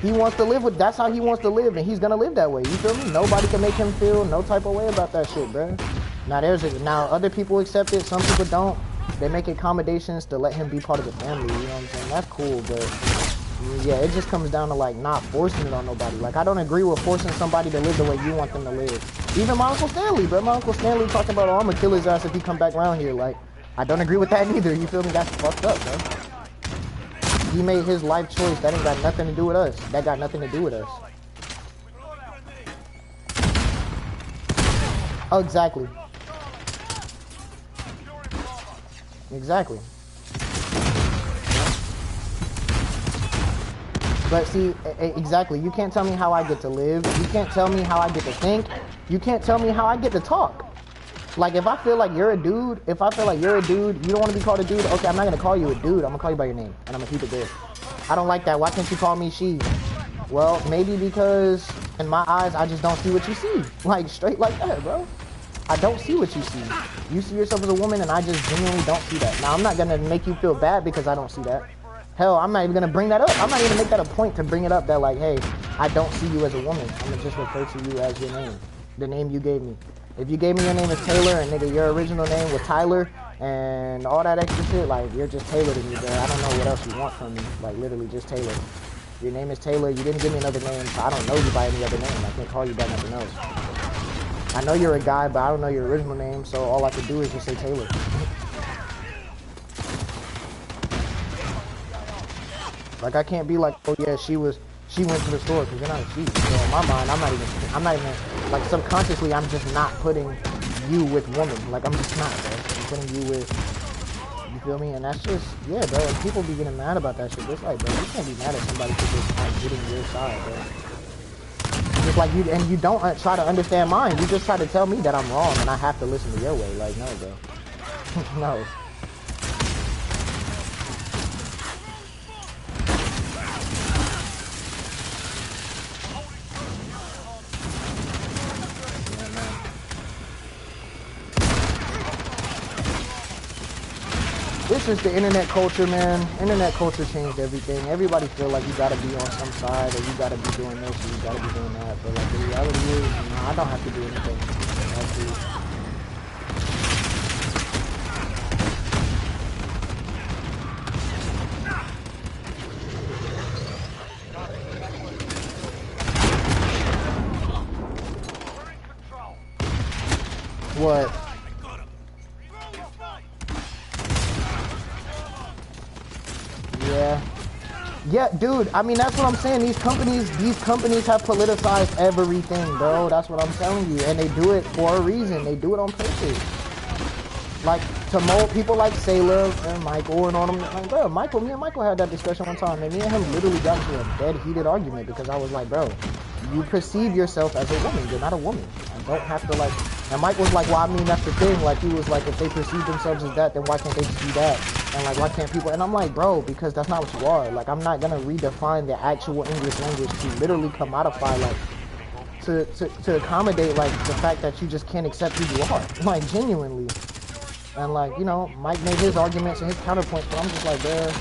He wants to live with, that's how he wants to live, and he's gonna live that way. You feel me? Nobody can make him feel no type of way about that shit, bro. Now other people accept it, some people don't. They make accommodations to let him be part of the family, you know what I'm saying? That's cool, but yeah, it just comes down to like not forcing it on nobody. Like I don't agree with forcing somebody to live the way you want them to live. Even my Uncle Stanley, bro. My Uncle Stanley talking about, oh, I'm gonna kill his ass if he come back around here. Like, I don't agree with that neither, you feel me? That's fucked up, bro. He made his life choice. That ain't got nothing to do with us. That got nothing to do with us. Oh, exactly. Exactly. But see, exactly. You can't tell me how I get to live. You can't tell me how I get to think. You can't tell me how I get to talk. Like, if I feel like you're a dude, you don't want to be called a dude, okay, I'm not going to call you a dude. I'm going to call you by your name, and I'm going to keep it there. I don't like that. Why can't you call me she? Well, maybe because in my eyes, I just don't see what you see. Like, straight like that, bro. I don't see what you see. You see yourself as a woman, and I just genuinely don't see that. Now, I'm not going to make you feel bad because I don't see that. Hell, I'm not even going to bring that up. I'm not even going to make that a point to bring it up that, like, hey, I don't see you as a woman. I'm going to just refer to you as your name, the name you gave me. If you gave me your name as Taylor, and nigga, your original name was Tyler, and all that extra shit, like, you're just Taylor to me, bro. I don't know what else you want from me. Like, literally just Taylor. Your name is Taylor. You didn't give me another name, so I don't know you by any other name. I can't call you by nothing else. I know you're a guy, but I don't know your original name, so all I can do is just say Taylor. Like, I can't be like, oh yeah, she went to the store, because you're not a she. So in my mind, I'm not even, like, subconsciously, I'm just not putting you with woman. Like, I'm just not, bro. I'm putting you with, you feel me? And that's just, yeah, bro, and people be getting mad about that shit. It's like, bro, you can't be mad at somebody for just not getting your side, bro. Just like you, and you don't try to understand mine. You just try to tell me that I'm wrong, and I have to listen to your way. Like, no, bro. No. It's just the internet culture, man. Internet culture changed everything. Everybody feel like you gotta be on some side, or you gotta be doing this, or you gotta be doing that. But like the reality is, you know, I don't have to do anything. What? Yeah, dude, I mean, that's what I'm saying. These companies have politicized everything, bro. That's what I'm telling you. And they do it for a reason. They do it on purpose. Like, to mold people like Sailor and Michael and all them. Like, bro, me and Michael had that discussion one time, and me and him literally got into a dead heated argument because I was like, bro, you perceive yourself as a woman. You're not a woman. You don't have to, like, and Mike was like, well, I mean, that's the thing. Like, he was like, if they perceive themselves as that, then why can't they just be that? And like, why can't people? And I'm like, bro, because that's not what you are. Like, I'm not gonna redefine the actual English language to literally commodify, like, to accommodate, like, the fact that you just can't accept who you are, like, genuinely. And like, you know, Mike made his arguments and his counterpoints, but I'm just like, bro,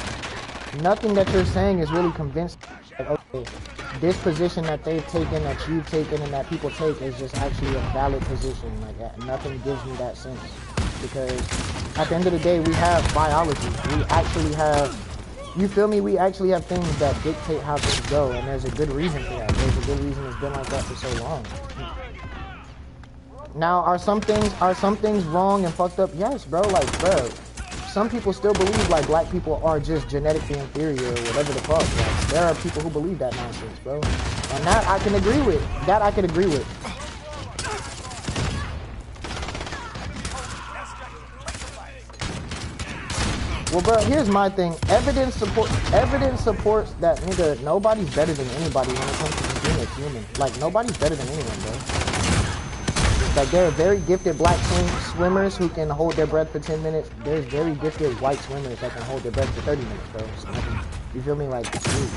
nothing that you're saying is really convinced. Like, okay, this position that they've taken, that you've taken, and that people take is just actually a valid position. Like, nothing gives me that sense. Because at the end of the day, we have biology. We actually have, you feel me? We actually have things that dictate how things go, and there's a good reason for that. There's a good reason it's been like that for so long. Now, are some things wrong and fucked up? Yes, bro. Like, bro, some people still believe like black people are just genetically inferior or whatever the fuck. Like, there are people who believe that nonsense, bro. And that I can agree with. That I can agree with. Well, bro, here's my thing. Evidence supports that, nigga, nobody's better than anybody when it comes to being a human. Like, nobody's better than anyone, bro. Like, there are very gifted black swimmers who can hold their breath for 10 minutes. There's very gifted white swimmers that can hold their breath for 30 minutes, bro. So, you feel me? Like, dude.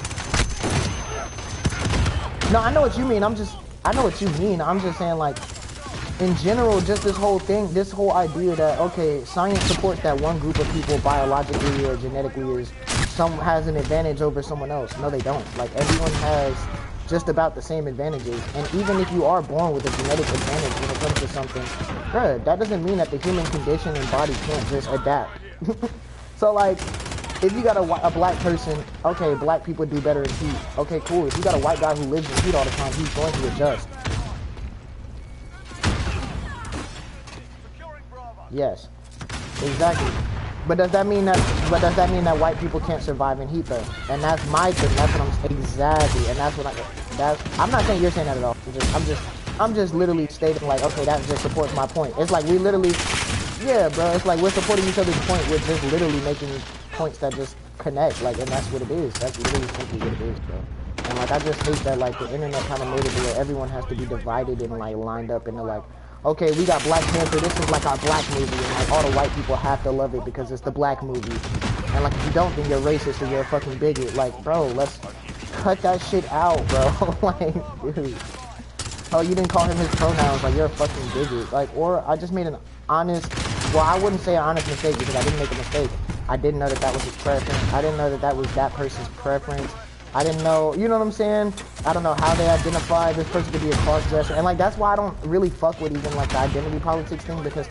No, I know what you mean. I know what you mean. I'm just saying, like, in general, just this whole thing, this whole idea that, okay, science supports that one group of people biologically or genetically is some has an advantage over someone else. No, they don't. Like, everyone has just about the same advantages. And even if you are born with a genetic advantage when it comes to something, bruh, that doesn't mean that the human condition and body can't just adapt. So, like, if you got a black person, okay, black people do better in heat. Okay, cool. If you got a white guy who lives in heat all the time, he's going to adjust. Yes, exactly. But does that mean that? But does that mean that white people can't survive in heat though? And that's my thing. That's what I'm exactly. And that's what I'm not saying you're saying that at all. I'm just literally stating like, okay, that just supports my point. It's like we literally, yeah, bro. It's like we're supporting each other's point. We're just literally making points that just connect. Like, and that's what it is. That's literally simply what it is, bro. And like, I just hate that like the internet kind of made it where everyone has to be divided and like lined up into like, okay, we got Black Panther, this is like our black movie, and like all the white people have to love it because it's the black movie. And like if you don't, then you're racist or you're a fucking bigot. Like, bro, let's cut that shit out, bro. Like, dude. Oh, you didn't call him his pronouns, like you're a fucking bigot. Like, or I just made an honest, well, I wouldn't say an honest mistake because I didn't make a mistake. I didn't know that that was his preference. I didn't know that that was that person's preference. I didn't know, you know what I'm saying? I don't know how they identify this person to be a cross-dresser. And like, that's why I don't really fuck with even like the identity politics thing, because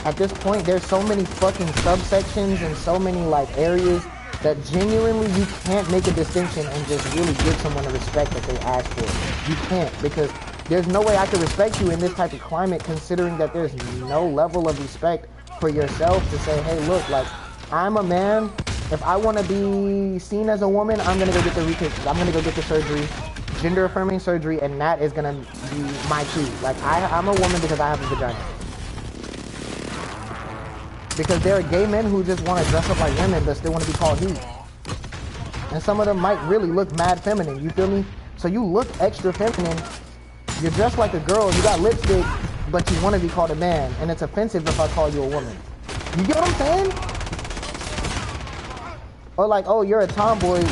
at this point, there's so many fucking subsections and so many like areas that genuinely you can't make a distinction and just really give someone the respect that they ask for. You can't, because there's no way I can respect you in this type of climate considering that there's no level of respect for yourself to say, hey, look, like, I'm a man. If I want to be seen as a woman, I'm going to go get I'm going to go get the surgery, gender affirming surgery, and that is going to be my key. Like, I'm a woman because I have a vagina. Because there are gay men who just want to dress up like women but still want to be called he. And some of them might really look mad feminine, you feel me? So you look extra feminine, you're dressed like a girl, you got lipstick, but you want to be called a man, and it's offensive if I call you a woman. You get what I'm saying? Or like, oh, you're a tomboy,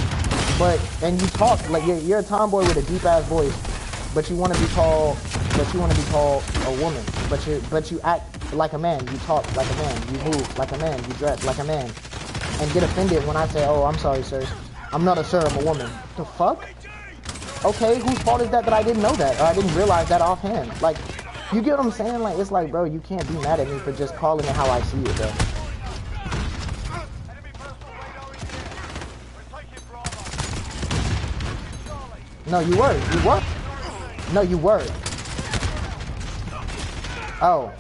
and you talk like you're a tomboy with a deep ass voice, but you want to be called a woman, but you act like a man, you talk like a man, you move like a man, you dress like a man, and get offended when I say, oh, I'm sorry, sir, I'm not a sir, I'm a woman. The fuck? Okay, whose fault is that I didn't know that, or I didn't realize that offhand? Like, you get what I'm saying? Like, it's like, bro, you can't be mad at me for just calling it how I see it, bro. No, you were. You were. No, you were. Oh.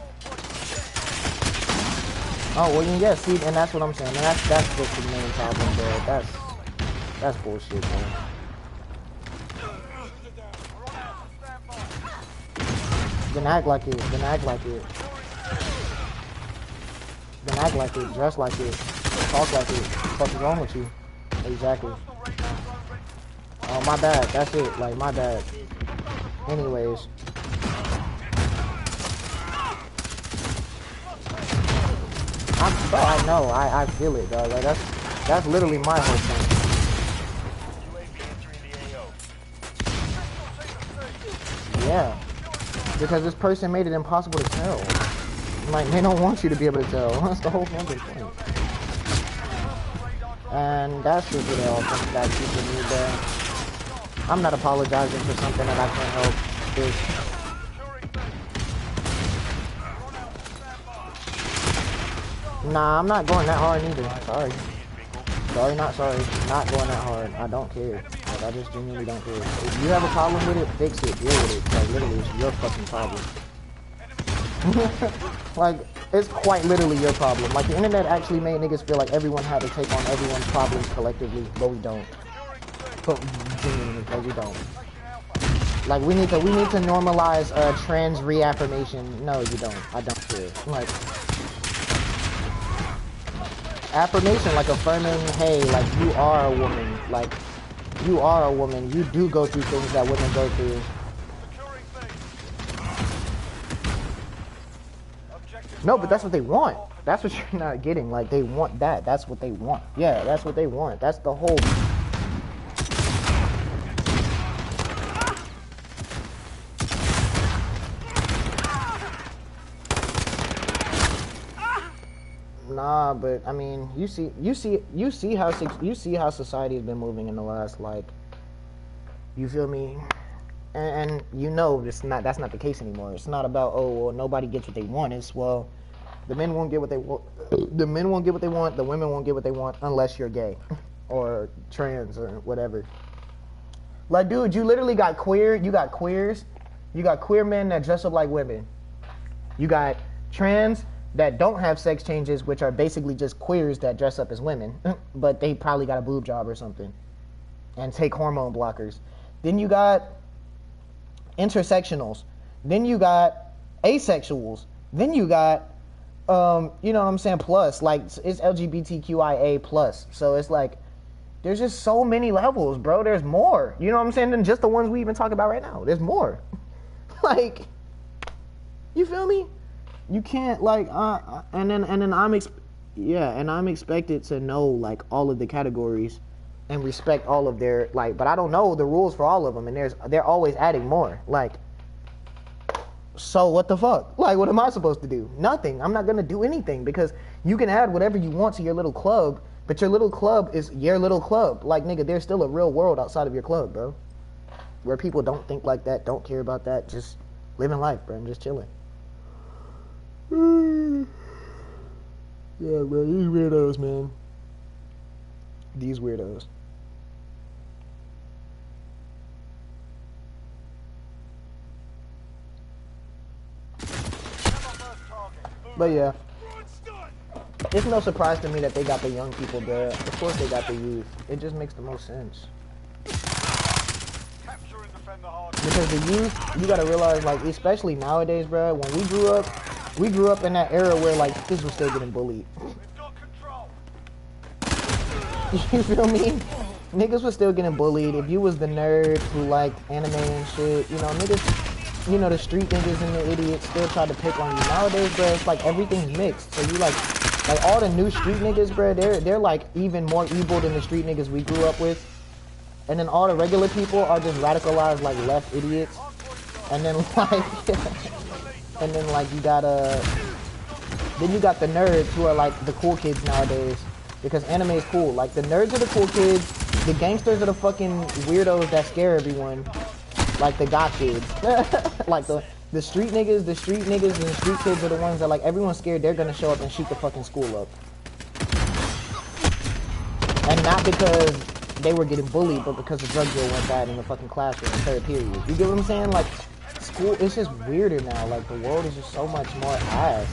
Oh, well, yeah, see, and that's what I'm saying. And that's just the main problem, bro. That's bullshit, man. Then act like it. Then act like it. Then act like it. Dress like it. Talk like it. What the fuck is wrong with you? Exactly. Oh, my bad. That's it. Like, my bad. Anyways. Bro, I know. I feel it, dog. Like, that's literally my whole thing. Yeah. Because this person made it impossible to tell. Like, they don't want you to be able to tell. That's the whole fucking point. And that's just what it all comes back to for me, bro. I'm not apologizing for something that I can't help. Nah, I'm not going that hard either. Sorry. Sorry, not sorry. Not going that hard. I don't care. Like, I just genuinely don't care. If you have a problem with it, fix it. Deal with it. Like, literally, it's your fucking problem. Like, it's quite literally your problem. Like, the internet actually made niggas feel like everyone had to take on everyone's problems collectively, but we don't. But genuinely, because we don't. Like, we need to normalize trans reaffirmation. No, you don't. I don't care. Like, affirmation, like affirming, hey, like, you are a woman. Like, you are a woman. You do go through things that women go through. No, but that's what they want. That's what you're not getting. Like, they want that. That's what they want. Yeah, that's what they want. That's the whole... Nah, but I mean, you see how society has been moving in the last, like, you feel me? And you know, that's not the case anymore. It's not about, oh well, nobody gets what they want. It's, well, the men won't get what they want. The men won't get what they want. The women won't get what they want unless you're gay or trans or whatever. Like, dude, you literally got queer. You got queers. You got queer men that dress up like women. You got trans that don't have sex changes, which are basically just queers that dress up as women, but they probably got a boob job or something and take hormone blockers. Then you got intersectionals. Then you got asexuals. Then you got, you know what I'm saying, plus, like, it's LGBTQIA plus. So it's like, there's just so many levels, bro. There's more, you know what I'm saying, than just the ones we even talk about right now. There's more. Like, you feel me? You can't, like, and then I'm expected to know, like, all of the categories and respect all of their, like, but I don't know the rules for all of them, and they're always adding more. Like, so what the fuck? Like, what am I supposed to do? Nothing. I'm not gonna do anything, because you can add whatever you want to your little club, but your little club is your little club. Like, nigga, there's still a real world outside of your club, bro, where people don't think like that, don't care about that, just living life, bro, and just chilling. Yeah, bro, these weirdos, man. These weirdos. But yeah, it's no surprise to me that they got the young people there. Of course they got the youth. It just makes the most sense. Because the youth, you gotta realize, like, especially nowadays, bro, when we grew up in that era where, like, kids were still getting bullied. You feel me? Niggas was still getting bullied. If you was the nerd who liked anime and shit, you know, niggas, you know, the street niggas and the idiots still tried to pick on you. Nowadays, bro, it's like everything's mixed. So you like all the new street niggas, bro, they're like even more evil than the street niggas we grew up with. And then all the regular people are just radicalized, like, left idiots. And then like and then like you got then you got the nerds who are like the cool kids nowadays, because anime is cool. Like, the nerds are the cool kids, the gangsters are the fucking weirdos that scare everyone, like the goth kids. Like the street niggas and the street kids are the ones that, like, everyone's scared they're gonna show up and shoot the fucking school up. And not because they were getting bullied, but because the drug deal went bad in the fucking classroom in third period. You get what I'm saying? Like, school, it's just weirder now. Like, the world is just so much more ass.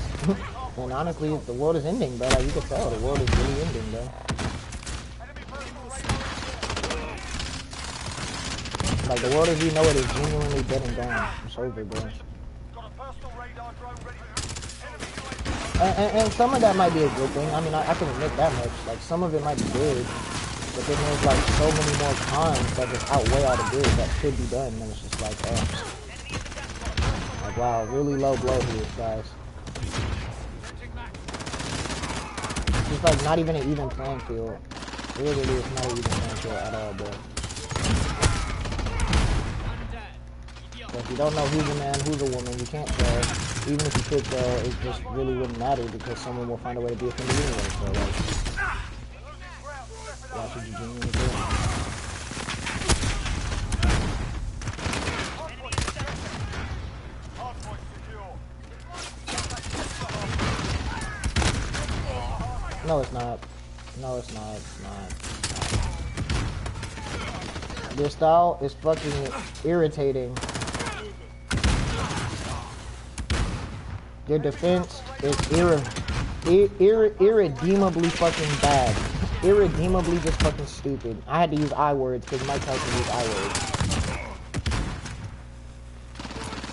And honestly, the world is ending, bro. Like, you can tell the world is really ending, bro. Like, the world as we know it is genuinely dead and gone. It's over, bro. And some of that might be a good thing. I mean, I can admit that much. Like, some of it might be good. But then there's, like, so many more cons that just outweigh all the good that could be done. And it's just like, like, wow, really low blow here, guys. It's just, like, not even an even playing field. Really, it's not an even playing field at all, bro. So if you don't know who's a man, who's a woman, you can't tell. Even if you could tell, it just really wouldn't matter, because someone will find a way to be offended anyway. So, like, why should you genuinely care? No, it's not. No, it's not. It's not. Their style is fucking irritating. Their defense is irredeemably fucking bad. Irredeemably just fucking stupid. I had to use I words because Mike Tyson used I words.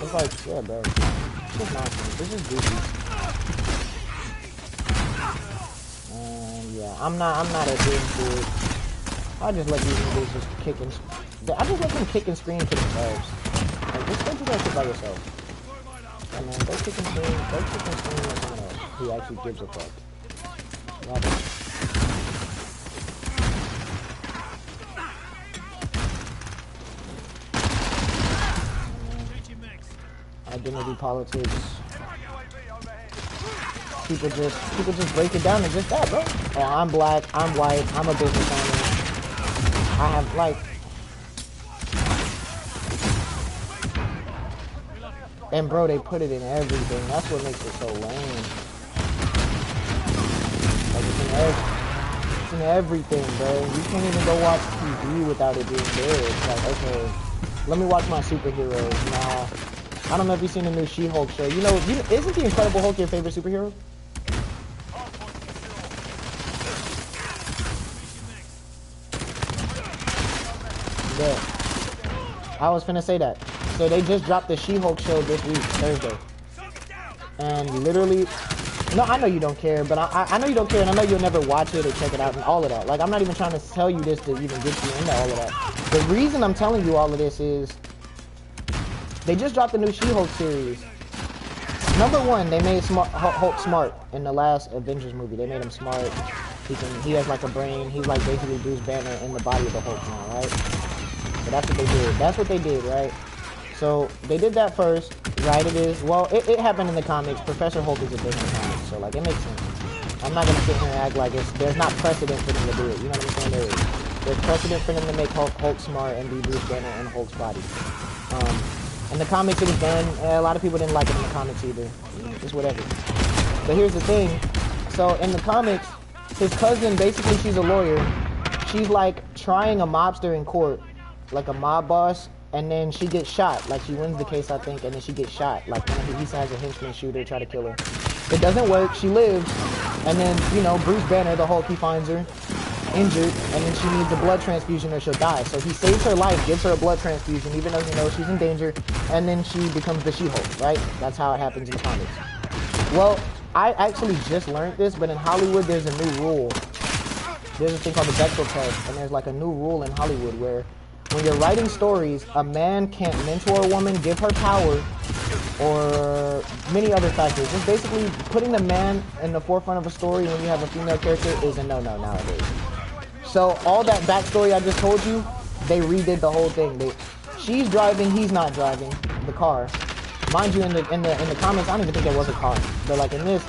It's like, yeah, bro. It's just nonsense. This is goofy. And yeah, I'm not adhering to it. I just let these niggas just kick and I just let them kick and scream to themselves. Like, just go do that shit by yourself. I mean, go kick and scream with someone else who actually gives a fuck. Identity politics. people just break it down to just that, bro. Oh, I'm black, I'm white, I'm a business owner. I have like, and bro, they put it in everything. That's what makes it so lame. Like it's in everything, bro. You can't even go watch TV without it being there. It's like, okay, let me watch my superheroes. Nah, I don't know if you've seen the new She-Hulk show. You know, isn't the Incredible Hulk your favorite superhero? Yeah. I was finna say that. So they just dropped the She-Hulk show this week, Thursday. And literally, no, I know you don't care, but I know you don't care, and I know you'll never watch it or check it out and all of that. Like, I'm not even trying to tell you this to even get you into all of that. The reason I'm telling you all of this is they just dropped the new She-Hulk series. Number one, they made Hulk smart in the last Avengers movie. They made him smart. He has like a brain. He's like basically Bruce Banner in the body of the Hulk now, right? So that's what they did. That's what they did, right? So they did that first, right? It is, well, it happened in the comics. Professor Hulk is a different comic, so like it makes sense. I'm not gonna sit here and act like there's not precedent for them to do it. You know what I'm saying? There's precedent for them to make Hulk smart and be Bruce Banner in Hulk's body. In the comics it was done. A lot of people didn't like it in the comics either. Just whatever. But here's the thing. So in the comics, his cousin, basically she's a lawyer. She's like trying a mobster in court, like a mob boss. And then she gets shot. Like, she wins the case, I think, and then she gets shot. Like, he has a henchman shoot her, try to kill her. It doesn't work. She lives. And then, you know, Bruce Banner, the Hulk, he finds her injured, and then she needs a blood transfusion or she'll die. So he saves her life, gives her a blood transfusion, even though he knows she's in danger, and then she becomes the She-Hulk, right? That's how it happens in the comics. Well, I actually just learned this, but in Hollywood, there's a new rule. There's a thing called the Bechdel test, and there's like a new rule in Hollywood where when you're writing stories, a man can't mentor a woman, give her power, or many other factors. Just basically putting the man in the forefront of a story when you have a female character is a no-no nowadays. So all that backstory I just told you, they redid the whole thing. She's driving, he's not driving the car. Mind you, in the comics, I don't even think there was a car. But like in this,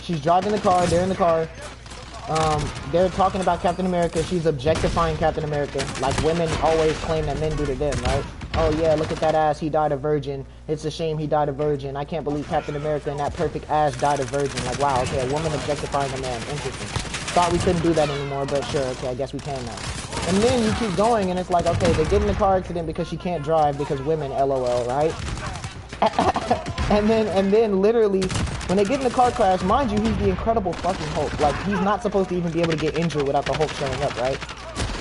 she's driving the car, they're in the car. They're talking about Captain America. She's objectifying Captain America, like women always claim that men do to them, right? Oh yeah, look at that ass, he died a virgin. It's a shame he died a virgin. I can't believe Captain America and that perfect ass died a virgin. Like, wow, okay, a woman objectifying a man. Interesting. Thought we couldn't do that anymore, but sure, okay, I guess we can now. And then you keep going, and it's like, okay, they get in a car accident because she can't drive because women, LOL, right? and then literally, when they get in the car crash, mind you, he's the Incredible fucking Hulk. Like, he's not supposed to even be able to get injured without the Hulk showing up, right?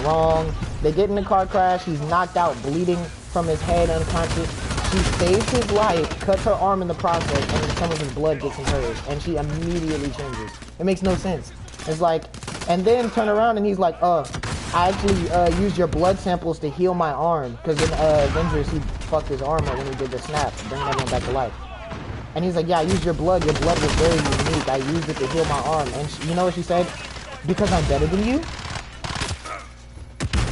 Wrong. They get in the car crash, he's knocked out, bleeding from his head, unconscious. She saves his life, cuts her arm in the process, and then some of his blood gets in hers, and she immediately changes. It makes no sense. It's like, and then turn around and he's like, I actually used your blood samples to heal my arm, because in Avengers, he fucked his arm up when he did the snap, bringing everyone back to life. And he's like, yeah, I used your blood was very unique, I used it to heal my arm. And you know what she said? Because I'm better than you?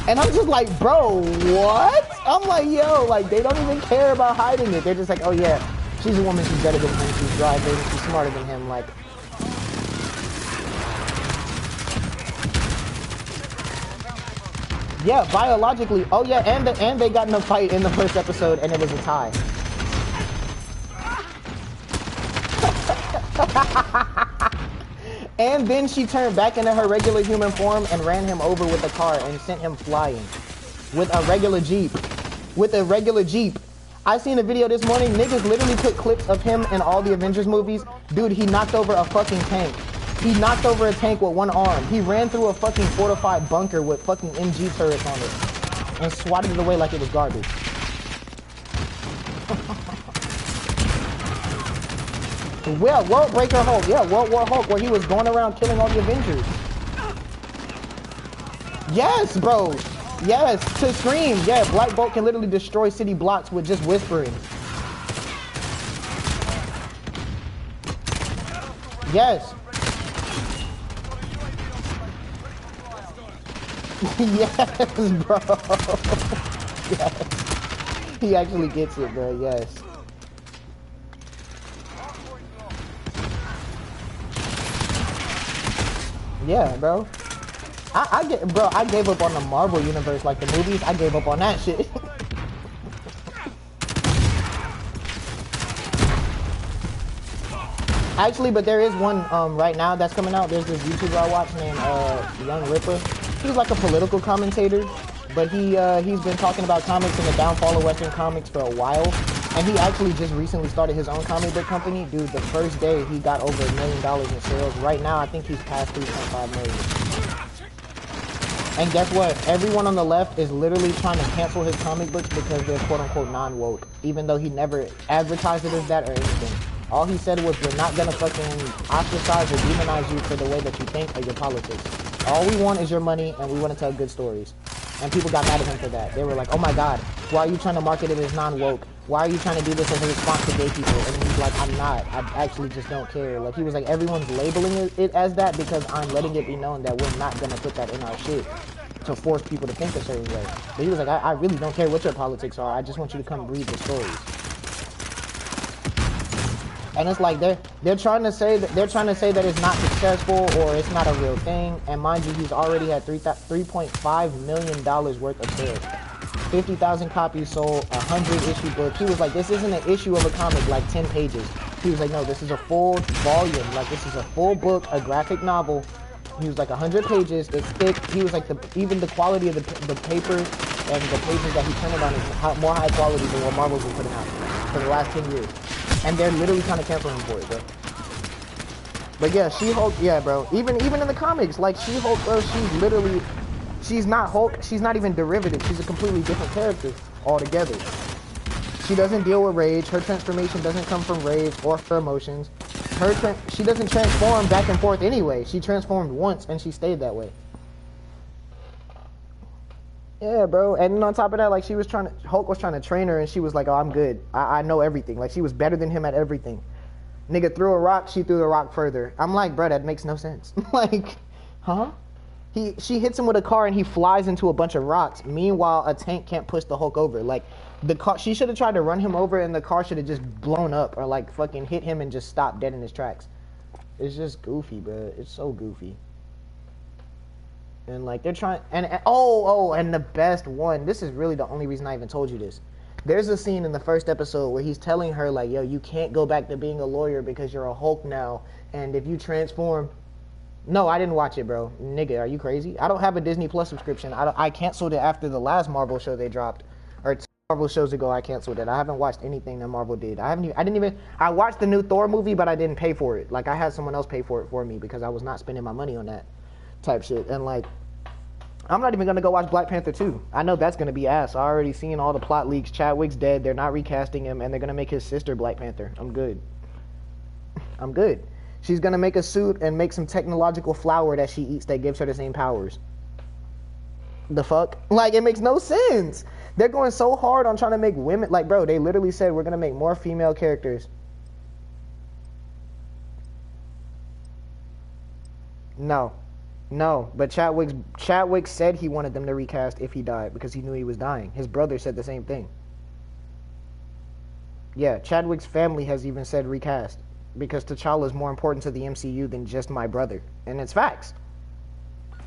And I'm just like, bro, what? I'm like, yo, like, they don't even care about hiding it. They're just like, oh yeah, she's a woman, she's better than him, she's driving, she's smarter than him, like. Yeah, biologically, oh yeah, and they got in a fight in the first episode, and it was a tie. And then she turned back into her regular human form and ran him over with a car and sent him flying. With a regular Jeep. With a regular Jeep. I seen a video this morning, niggas literally put clips of him in all the Avengers movies. Dude, he knocked over a fucking tank. He knocked over a tank with one arm. He ran through a fucking fortified bunker with fucking MG turrets on it. And swatted it away like it was garbage. Well, World Breaker Hulk, yeah, World War Hulk, where he was going around killing all the Avengers. Yes, bro. Yes, to Scream. Yeah, Black Bolt can literally destroy city blocks with just whispering. Yes. Yes, bro. Yes. He actually gets it, bro, yes. Yeah, bro. I gave up on the Marvel universe, like the movies. I gave up on that shit. Actually, but there is one right now that's coming out. There's this YouTuber I watch named Young Ripper. He's like a political commentator, but he's been talking about comics and the downfall of Western comics for a while. And he actually just recently started his own comic book company. Dude, the first day he got over $1 million in sales. Right now, I think he's past 3.5 million. And guess what? Everyone on the left is literally trying to cancel his comic books because they're quote-unquote non-woke, even though he never advertised it as that or anything. All he said was, we're not gonna fucking ostracize or demonize you for the way that you think or your politics. All we want is your money, and we want to tell good stories. And people got mad at him for that. They were like, oh my god, why are you trying to market it as non-woke? Why are you trying to do this as a response to gay people? And he's like, I'm not. I actually just don't care. Like, he was like, everyone's labeling it as that because I'm letting it be known that we're not gonna put that in our shit to force people to think a certain way. But he was like, I really don't care what your politics are. I just want you to come read the stories. And it's like they're trying to say that it's not successful or it's not a real thing. And mind you, he's already had $3.5 million worth of sales. 50,000 copies sold, 100 issue book. He was like, this isn't an issue of a comic like 10 pages. He was like, no, this is a full volume. Like, this is a full book, a graphic novel. He was like 100 pages. It's thick. He was like, even the quality of the paper and the pages that he printed on is more high quality than what Marvel's been putting out for the last 10 years. And they're literally trying to cancel him for it, bro. But yeah, She-Hulk, yeah, bro. Even in the comics, like She-Hulk, bro, she's not Hulk. She's not even derivative. She's a completely different character altogether. She doesn't deal with rage. Her transformation doesn't come from rage or her emotions. She doesn't transform back and forth anyway. She transformed once and she stayed that way. Yeah, bro. And then on top of that, like, Hulk was trying to train her and she was like, oh, I'm good. I know everything. Like, she was better than him at everything. Nigga threw a rock, she threw the rock further. I'm like, bro, that makes no sense. Like, huh? She hits him with a car and he flies into a bunch of rocks. Meanwhile, a tank can't push the Hulk over. Like, the car, she should have tried to run him over and the car should have just blown up or like fucking hit him and just stopped dead in his tracks. It's just goofy, bro. It's so goofy. And like, they're trying, and the best one, this is really the only reason I even told you this. There's a scene in the first episode where he's telling her like, yo, you can't go back to being a lawyer because you're a Hulk now. And if you transform, no, I didn't watch it, bro. Nigga, are you crazy? I don't have a Disney Plus subscription. I canceled it after the last Marvel show they dropped, or 2 Marvel shows ago. I canceled it. I haven't watched anything that Marvel did. I watched the new Thor movie, but I didn't pay for it. Like, I had someone else pay for it for me because I was not spending my money on that type shit. And like, I'm not even gonna go watch Black Panther 2. I know that's gonna be ass. I already seen all the plot leaks. Chadwick's dead. They're not recasting him, and they're gonna make his sister Black Panther. I'm good. I'm good. She's gonna make a suit and make some technological flower that she eats that gives her the same powers. The fuck? Like, it makes no sense. They're going so hard on trying to make women, like, bro, they literally said we're gonna make more female characters. No, but Chadwick said he wanted them to recast if he died because he knew he was dying. His brother said the same thing. Yeah, Chadwick's family has even said recast because T'Challa is more important to the MCU than just my brother, and it's facts.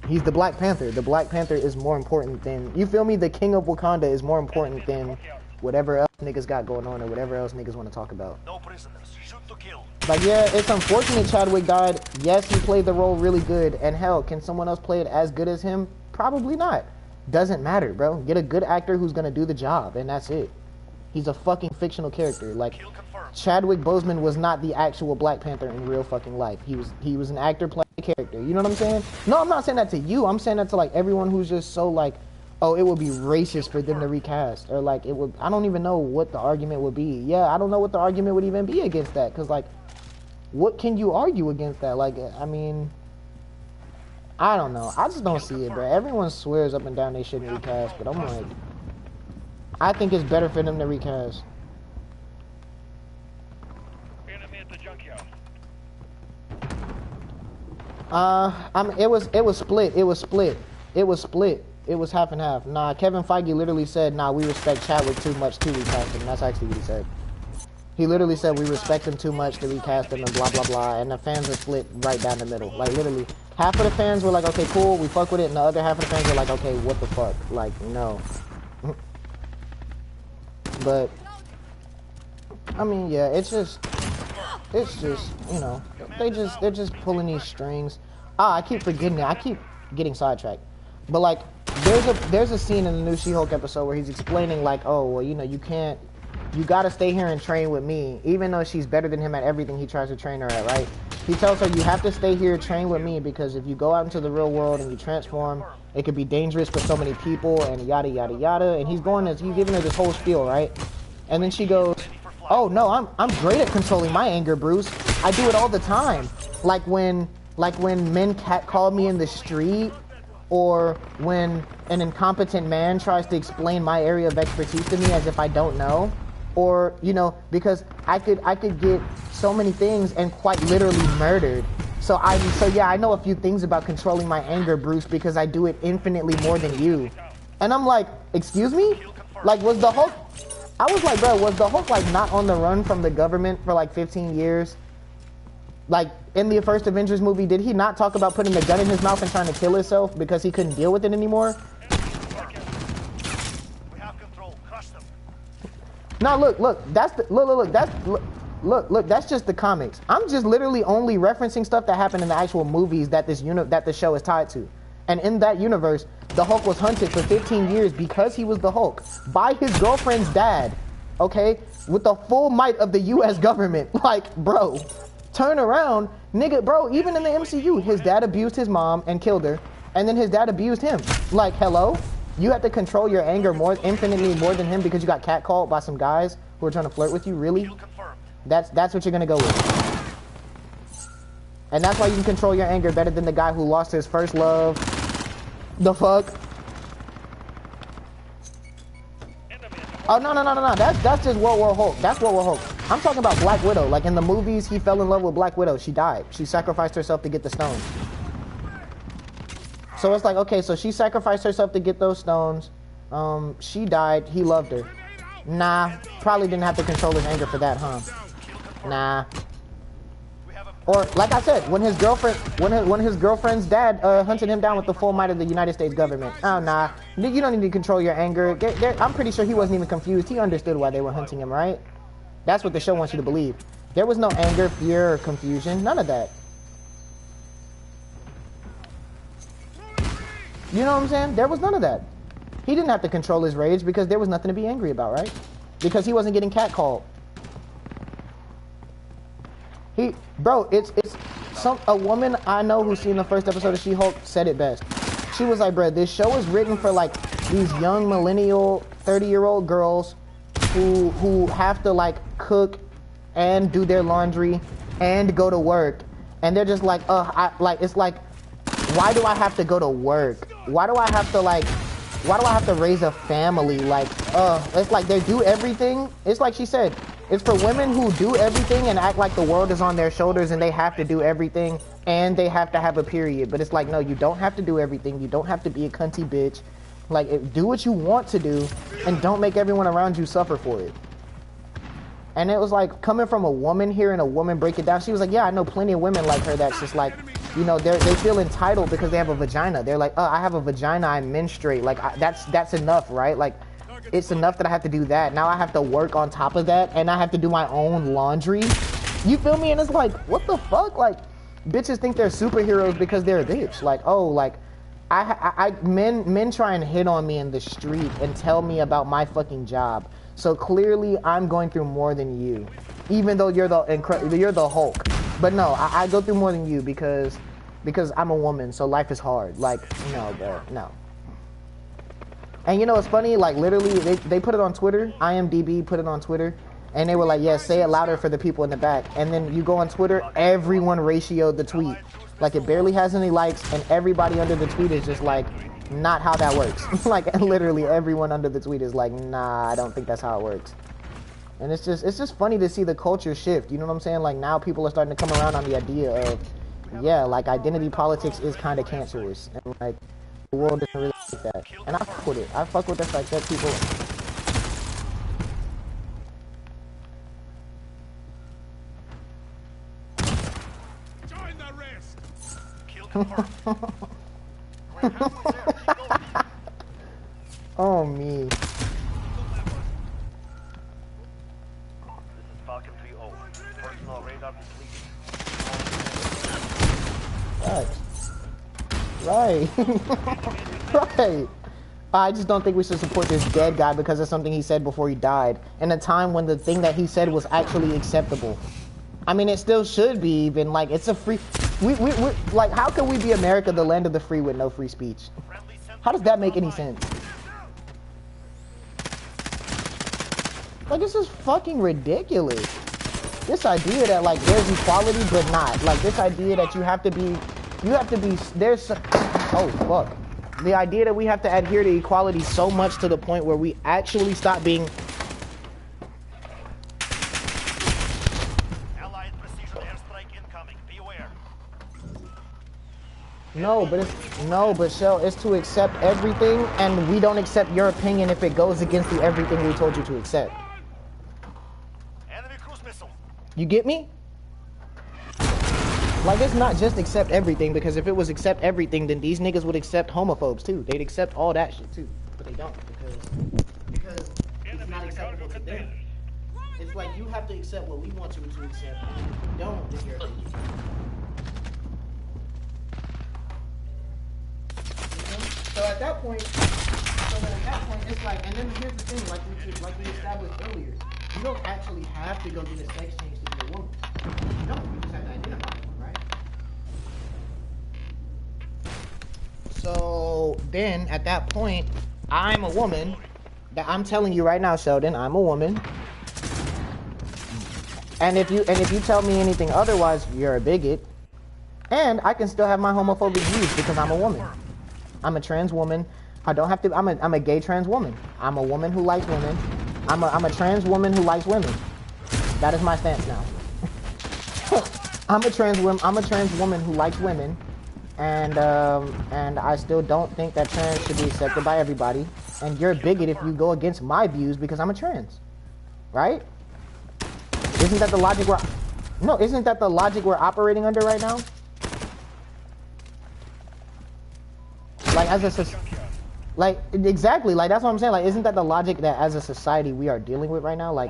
He's the Black Panther. The Black Panther is more important than, you feel me? The King of Wakanda is more important than whatever else niggas got going on or whatever else niggas want to talk about. No prisoners. Shoot to kill. Like, yeah, it's unfortunate Chadwick died. Yes, he played the role really good. And hell, can someone else play it as good as him? Probably not. Doesn't matter, bro. Get a good actor who's gonna do the job, and that's it. He's a fucking fictional character. Like, Chadwick Boseman was not the actual Black Panther in real fucking life. He was an actor playing a character. You know what I'm saying? No, I'm not saying that to you. I'm saying that to like everyone who's just so like, oh, it would be racist for them to recast, or like it would. I don't even know what the argument would be. Yeah, I don't know what the argument would even be against that, because like, what can you argue against that? Like, I mean, I don't know. I just don't see it, bro. Everyone swears up and down they shouldn't recast, but I'm like, I think it's better for them to recast. Enemy at the junkyard. It was split. It was half and half. Nah, Kevin Feige literally said, nah, we respect Chadwick too much to recast him. That's actually what he said. He literally said we respect him too much to recast him and blah blah blah, and the fans are split right down the middle. Like literally, half of the fans were like, okay, cool, we fuck with it, and the other half of the fans were like, okay, what the fuck? Like, no. But I mean, yeah, it's just, you know, they're just pulling these strings. Ah, I keep forgetting it. I keep getting sidetracked. But like, there's a scene in the new She-Hulk episode where he's explaining like, oh, well, you know, you gotta stay here and train with me, even though she's better than him at everything he tries to train her at, right? He tells her, you have to stay here, train with me, because if you go out into the real world and you transform, it could be dangerous for so many people, and yada yada yada. And he's giving her this whole spiel, right? And then she goes, oh no, I'm great at controlling my anger, Bruce. I do it all the time. Like when men catcall me in the street, or when an incompetent man tries to explain my area of expertise to me as if I don't know, or you know, because I could get so many things and quite literally murdered. So yeah, I know a few things about controlling my anger, Bruce, because I do it infinitely more than you. And I'm like, excuse me? Like, was the Hulk? I was like, bro, was the Hulk like not on the run from the government for like 15 years? Like, in the first Avengers movie, did he not talk about putting a gun in his mouth and trying to kill himself because he couldn't deal with it anymore? We have control. Crush them. No, look, that's just the comics. I'm just literally only referencing stuff that happened in the actual movies that the show is tied to. And in that universe, the Hulk was hunted for 15 years because he was the Hulk by his girlfriend's dad, okay? With the full might of the US government. Like, bro, turn around, nigga, bro, even in the MCU, his dad abused his mom and killed her, and then his dad abused him. Like, hello? You have to control your anger infinitely more than him because you got catcalled by some guys who are trying to flirt with you, really? That's what you're gonna go with. And that's why you can control your anger better than the guy who lost his first love. The fuck? Oh, no. That's just World War Hulk. That's World War Hulk. I'm talking about Black Widow. Like, in the movies, he fell in love with Black Widow. She died. She sacrificed herself to get the stones. So it's like, okay, so she sacrificed herself to get those stones. She died. He loved her. Nah, probably didn't have to control his anger for that, huh? Nah. Or, like I said, when his girlfriend's dad hunted him down with the full might of the United States government. Oh, nah. You don't need to control your anger. I'm pretty sure he wasn't even confused. He understood why they were hunting him, right? That's what the show wants you to believe. There was no anger, fear, or confusion. None of that. You know what I'm saying? There was none of that. He didn't have to control his rage because there was nothing to be angry about, right? Because he wasn't getting catcalled. Bro, a woman I know who's seen the first episode of She-Hulk said it best. She was like, bro, this show is written for like these young millennial 30-year-old girls who have to like cook and do their laundry and go to work, and they're just like, it's like, why do I have to go to work? Why do I have to raise a family? Like, it's like they do everything. It's like she said, it's for women who do everything and act like the world is on their shoulders and they have to do everything and they have to have a period. But it's like, no, you don't have to do everything. You don't have to be a cunty bitch. Like, do what you want to do and don't make everyone around you suffer for it. And it was like, coming from a woman, hearing a woman break it down, she was like, yeah, I know plenty of women like her that's just like, you know, they feel entitled because they have a vagina. They're like, I have a vagina, I menstruate. Like, that's enough, right? Like, it's enough that I have to do that. Now I have to work on top of that, and I have to do my own laundry. You feel me? And it's like, what the fuck? Like, bitches think they're superheroes because they're a bitch. Like, oh, like, men try and hit on me in the street and tell me about my fucking job. So clearly, I'm going through more than you, even though you're the Hulk. But no, I go through more than you because I'm a woman. So life is hard. Like, no, bro, no. And you know, it's funny. Like, literally, they put it on Twitter. IMDb put it on Twitter, and they were like, "Yeah, say it louder for the people in the back." And then you go on Twitter, everyone ratioed the tweet. Like, it barely has any likes, and everybody under the tweet is just like, not how that works. Like, literally everyone under the tweet is like, nah, I don't think that's how it works. And it's just funny to see the culture shift. You know what I'm saying? Like, now people are starting to come around on the idea of, yeah, like, identity politics is kind of cancerous, and like, the world doesn't really like that. And I fuck with it. I fuck with the fact that people. confirmed. We're halfway there. Keep going. Oh me. This is Falcon 3-0. Personal radar depleted. Right. Right. I just don't think we should support this dead guy because of something he said before he died. In a time when the thing that he said was actually acceptable. I mean, it still should be even. Like, it's a free... We like, how can we be America, the land of the free, with no free speech? How does that make any sense? Like, this is fucking ridiculous. This idea that, like, there's equality, but not. Like, this idea that you have to be... There's... Oh, fuck. The idea that we have to adhere to equality so much to the point where we actually stop being... Allied precision airstrike incoming. Beware. No, but Shell, it's to accept everything, and we don't accept your opinion if it goes against the everything we told you to accept. Enemy cruise missile. You get me? Like, it's not just accept everything, because if it was accept everything, then these niggas would accept homophobes too. They'd accept all that shit too. But they don't, because it's not acceptable to them. It's like you have to accept what we want you to accept, and if you don't, then you're an idiot. So at that point, it's like, and then here's the thing, like we established earlier, you don't actually have to go get a sex change to be a woman. You don't. You just have to identify one, right? So then, at that point, I'm a woman. That I'm telling you right now, Sheldon, I'm a woman. And if you tell me anything otherwise, you're a bigot. And I can still have my homophobic views because I'm a woman. I'm a trans woman. I don't have to. I'm a gay trans woman. I'm a woman who likes women. I'm a trans woman who likes women. That is my stance now. I'm a trans woman who likes women, and I still don't think that trans should be accepted by everybody. And you're a bigot if you go against my views because I'm a trans, right? Isn't that the logic we're operating under right now? Like, like, exactly, like, that's what I'm saying. Like, isn't that the logic that as a society we are dealing with right now? Like,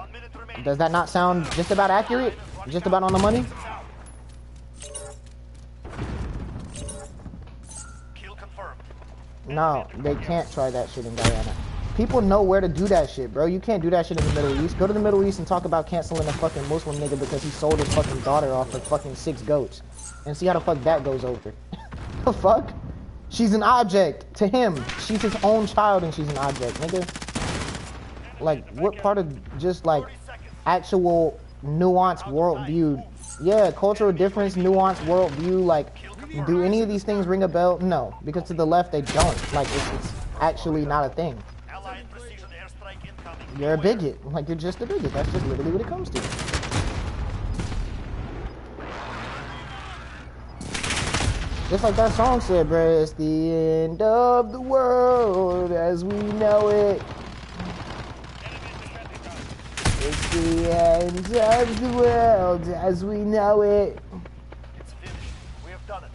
does that not sound just about accurate? Just about on the money? Kill confirmed. No, they can't try that shit in Guyana. People know where to do that shit, bro. You can't do that shit in the Middle East. Go to the Middle East and talk about canceling a fucking Muslim nigga because he sold his fucking daughter off for fucking 6 goats. And see how the fuck that goes over. The fuck? She's an object to him. She's his own child and she's an object, nigga. Like, what part of just, like, actual nuanced worldview? Yeah, cultural difference, nuanced worldview, like, do any of these things ring a bell? No, because to the left they don't. Like, it's actually not a thing. Allied precision airstrike incoming. You're a bigot. Like, you're just a bigot. That's just literally what it comes to. Just like that song said, bruh, it's the end of the world as we know it. It's the end of the world as we know it. It's finished. We have done it.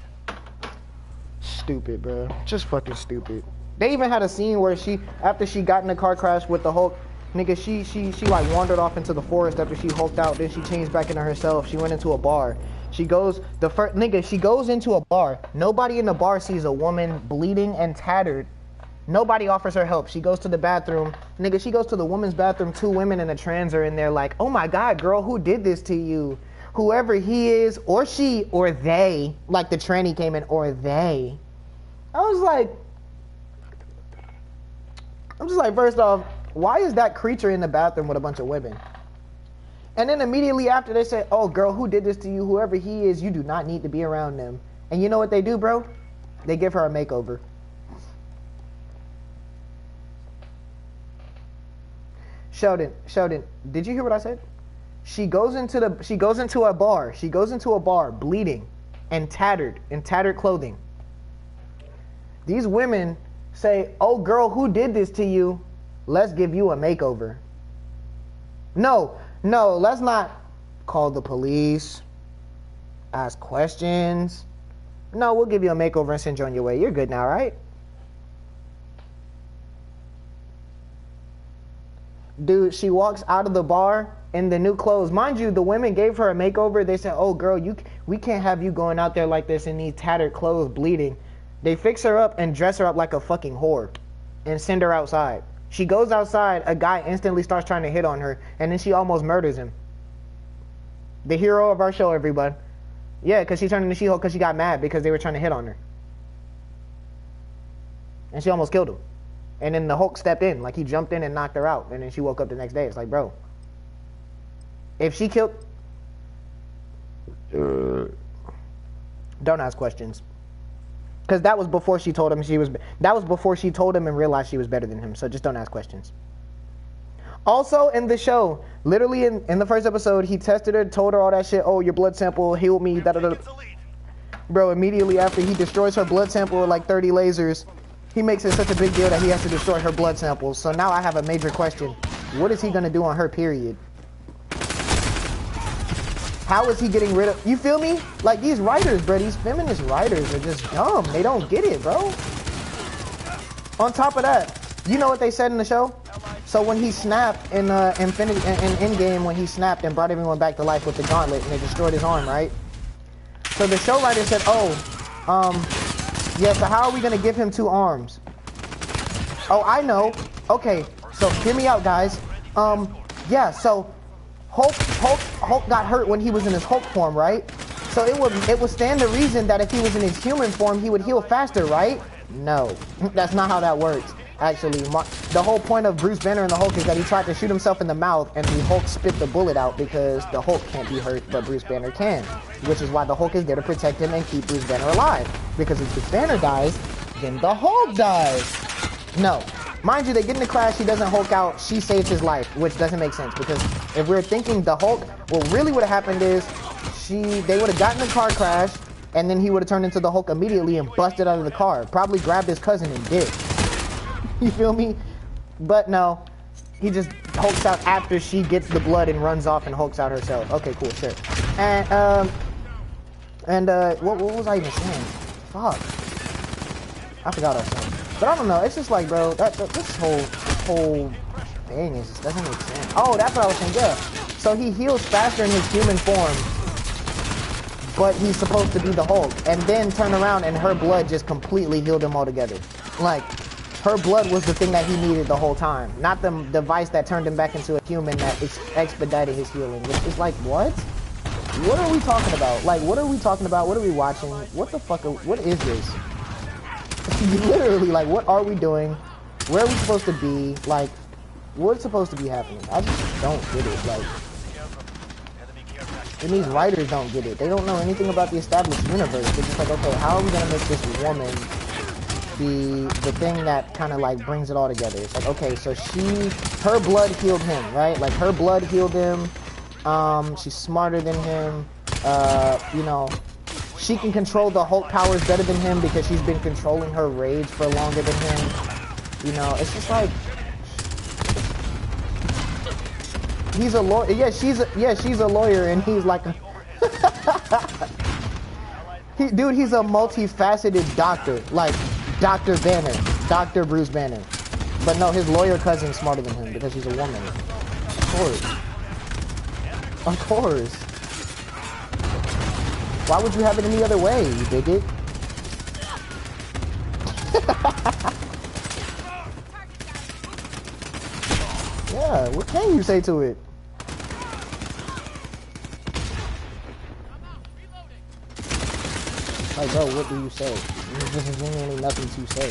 Stupid, bro. Just fucking stupid. They even had a scene where after she got in a car crash with the Hulk, nigga, she like wandered off into the forest after she hulked out. Then she changed back into herself. She went into a bar. She goes into a bar. Nobody in the bar sees a woman bleeding and tattered. Nobody offers her help. She goes to the bathroom. Nigga, she goes to the women's bathroom. 2 women and a trans are in there like, oh my God, girl, who did this to you? Whoever he is, or she, or they. Like the tranny came in, or they. I was just like, first off, why is that creature in the bathroom with a bunch of women? And then immediately after they say, oh girl, who did this to you? Whoever he is, you do not need to be around them. And you know what they do, bro? They give her a makeover. Sheldon, did you hear what I said? She goes into a bar bleeding and tattered clothing. These women say, oh girl, who did this to you? Let's give you a makeover. No, let's not call the police, ask questions. No, we'll give you a makeover and send you on your way. You're good now, right? Dude, she walks out of the bar in the new clothes. Mind you, the women gave her a makeover. They said, oh, girl, we can't have you going out there like this in these tattered clothes bleeding. They fix her up and dress her up like a fucking whore and send her outside. She goes outside. A guy instantly starts trying to hit on her, and then she almost murders him. The hero of our show, everybody. Yeah, because she turned into She-Hulk because she got mad because they were trying to hit on her. And she almost killed him. And then the Hulk stepped in. Like, he jumped in and knocked her out. And then she woke up the next day. It's like, bro. If she killed... Don't ask questions. Because that was before she told him she was... That was before she told him and realized she was better than him. So just don't ask questions. Also, in the show, literally in the first episode, he tested her, told her all that shit. Oh, your blood sample healed me. Da, da, da. Bro, immediately after he destroys her blood sample with like 30 lasers, he makes it such a big deal that he has to destroy her blood samples. So now I have a major question. What is he going to do on her period? How is he getting rid of... You feel me? Like, these writers, bro, these feminist writers are just dumb. They don't get it, bro. On top of that, you know what they said in the show? So when he snapped in Endgame, when he snapped and brought everyone back to life with the gauntlet and they destroyed his arm, right? So the show writer said, yeah, so how are we going to give him 2 arms? Oh, I know. Okay, so hear me out, guys. Yeah, so Hulk got hurt when he was in his Hulk form, right? So it would stand to reason that if he was in his human form, he would heal faster, right? No, that's not how that works. Actually, the whole point of Bruce Banner and the Hulk is that he tried to shoot himself in the mouth and the Hulk spit the bullet out because the Hulk can't be hurt, but Bruce Banner can. Which is why the Hulk is there to protect him and keep Bruce Banner alive. Because if Bruce Banner dies, then the Hulk dies. No. Mind you, they get in the crash, he doesn't Hulk out, she saves his life, which doesn't make sense. Because if we're thinking the Hulk, what really would have happened is they would have gotten in a car crash, and then he would have turned into the Hulk immediately and busted out of the car. Probably grabbed his cousin and did. You feel me? But no, he just hulks out after she gets the blood and runs off and hulks out herself. Okay, cool, sure. And what was I even saying? Fuck, I forgot what I was saying. But I don't know. It's just like, bro, this whole thing just doesn't make sense. Oh, that's what I was saying. Yeah. So he heals faster in his human form, but he's supposed to be the Hulk, and then turn around and her blood just completely healed him altogether. Like, her blood was the thing that he needed the whole time, not the device that turned him back into a human that expedited his healing. Which is like, what? What are we talking about? Like, what are we talking about? What are we watching? What the fuck? What is this? Literally, like, what are we doing? Where are we supposed to be? Like, what's supposed to be happening? I just don't get it. Like, and these writers don't get it. They don't know anything about the established universe. They're just like, okay, how are we gonna make this woman be the thing that kind of like brings it all together? It's like, okay, so her blood healed him, right? Like, her blood healed him. She's smarter than him. You know, she can control the Hulk powers better than him because she's been controlling her rage for longer than him. You know, it's just like, he's a lawyer. Yeah, she's a lawyer, and he's like, dude, he's a multifaceted doctor, like Dr. Banner, Dr. Bruce Banner. But no, his lawyer cousin's smarter than him because she's a woman. Of course. Of course. Why would you have it any other way, you bigot? Yeah, what can you say to it? Like, bro, what do you say? There's just genuinely nothing to say.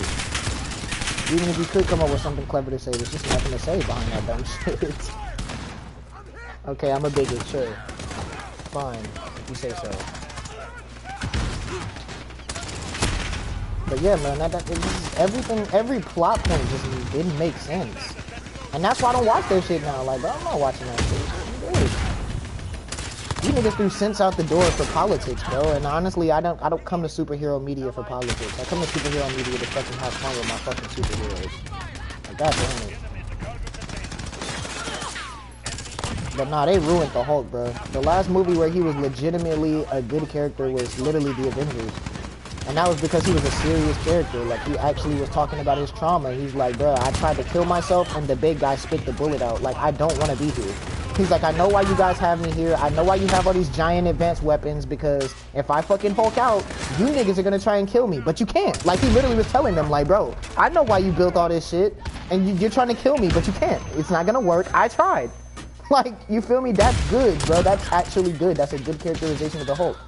Even if you could come up with something clever to say, there's just nothing to say behind that dumb shit. Okay, I'm a bigot, sure. Fine, if you say so. But yeah, man, everything, every plot point just didn't make sense. And that's why I don't watch that shit now. Like, bro, I'm not watching that shit. Dude. You niggas threw sense out the door for politics, bro. And honestly, I don't come to superhero media for politics. I come to superhero media to fucking have fun with my fucking superheroes. Like, god damn it. But nah, they ruined the Hulk, bro. The last movie where he was legitimately a good character was literally The Avengers. And that was because he was a serious character. Like, he actually was talking about his trauma. He's like, bro, I tried to kill myself and the big guy spit the bullet out. Like, I don't want to be here. He's like, I know why you guys have me here. I know why you have all these giant advanced weapons, because if I fucking Hulk out, you niggas are going to try and kill me. But you can't. Like, he literally was telling them, like, bro, I know why you built all this shit, and you're trying to kill me, but you can't. It's not going to work. I tried. Like, you feel me? That's good, bro. That's actually good. That's a good characterization of the Hulk.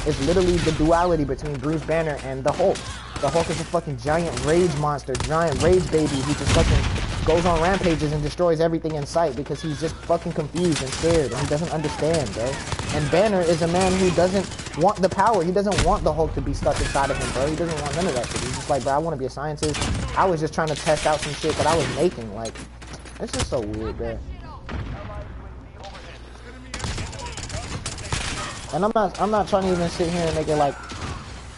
It's literally the duality between Bruce Banner and the Hulk. The Hulk is a fucking giant rage monster, giant rage baby who just fucking goes on rampages and destroys everything in sight because he's just fucking confused and scared and he doesn't understand, bro. And Banner is a man who doesn't want the power. He doesn't want the Hulk to be stuck inside of him, bro. He doesn't want none of that shit. He's just like, bro, I want to be a scientist. I was just trying to test out some shit that I was making. Like, it's just so weird, bro. And I'm not trying to even sit here and make it like,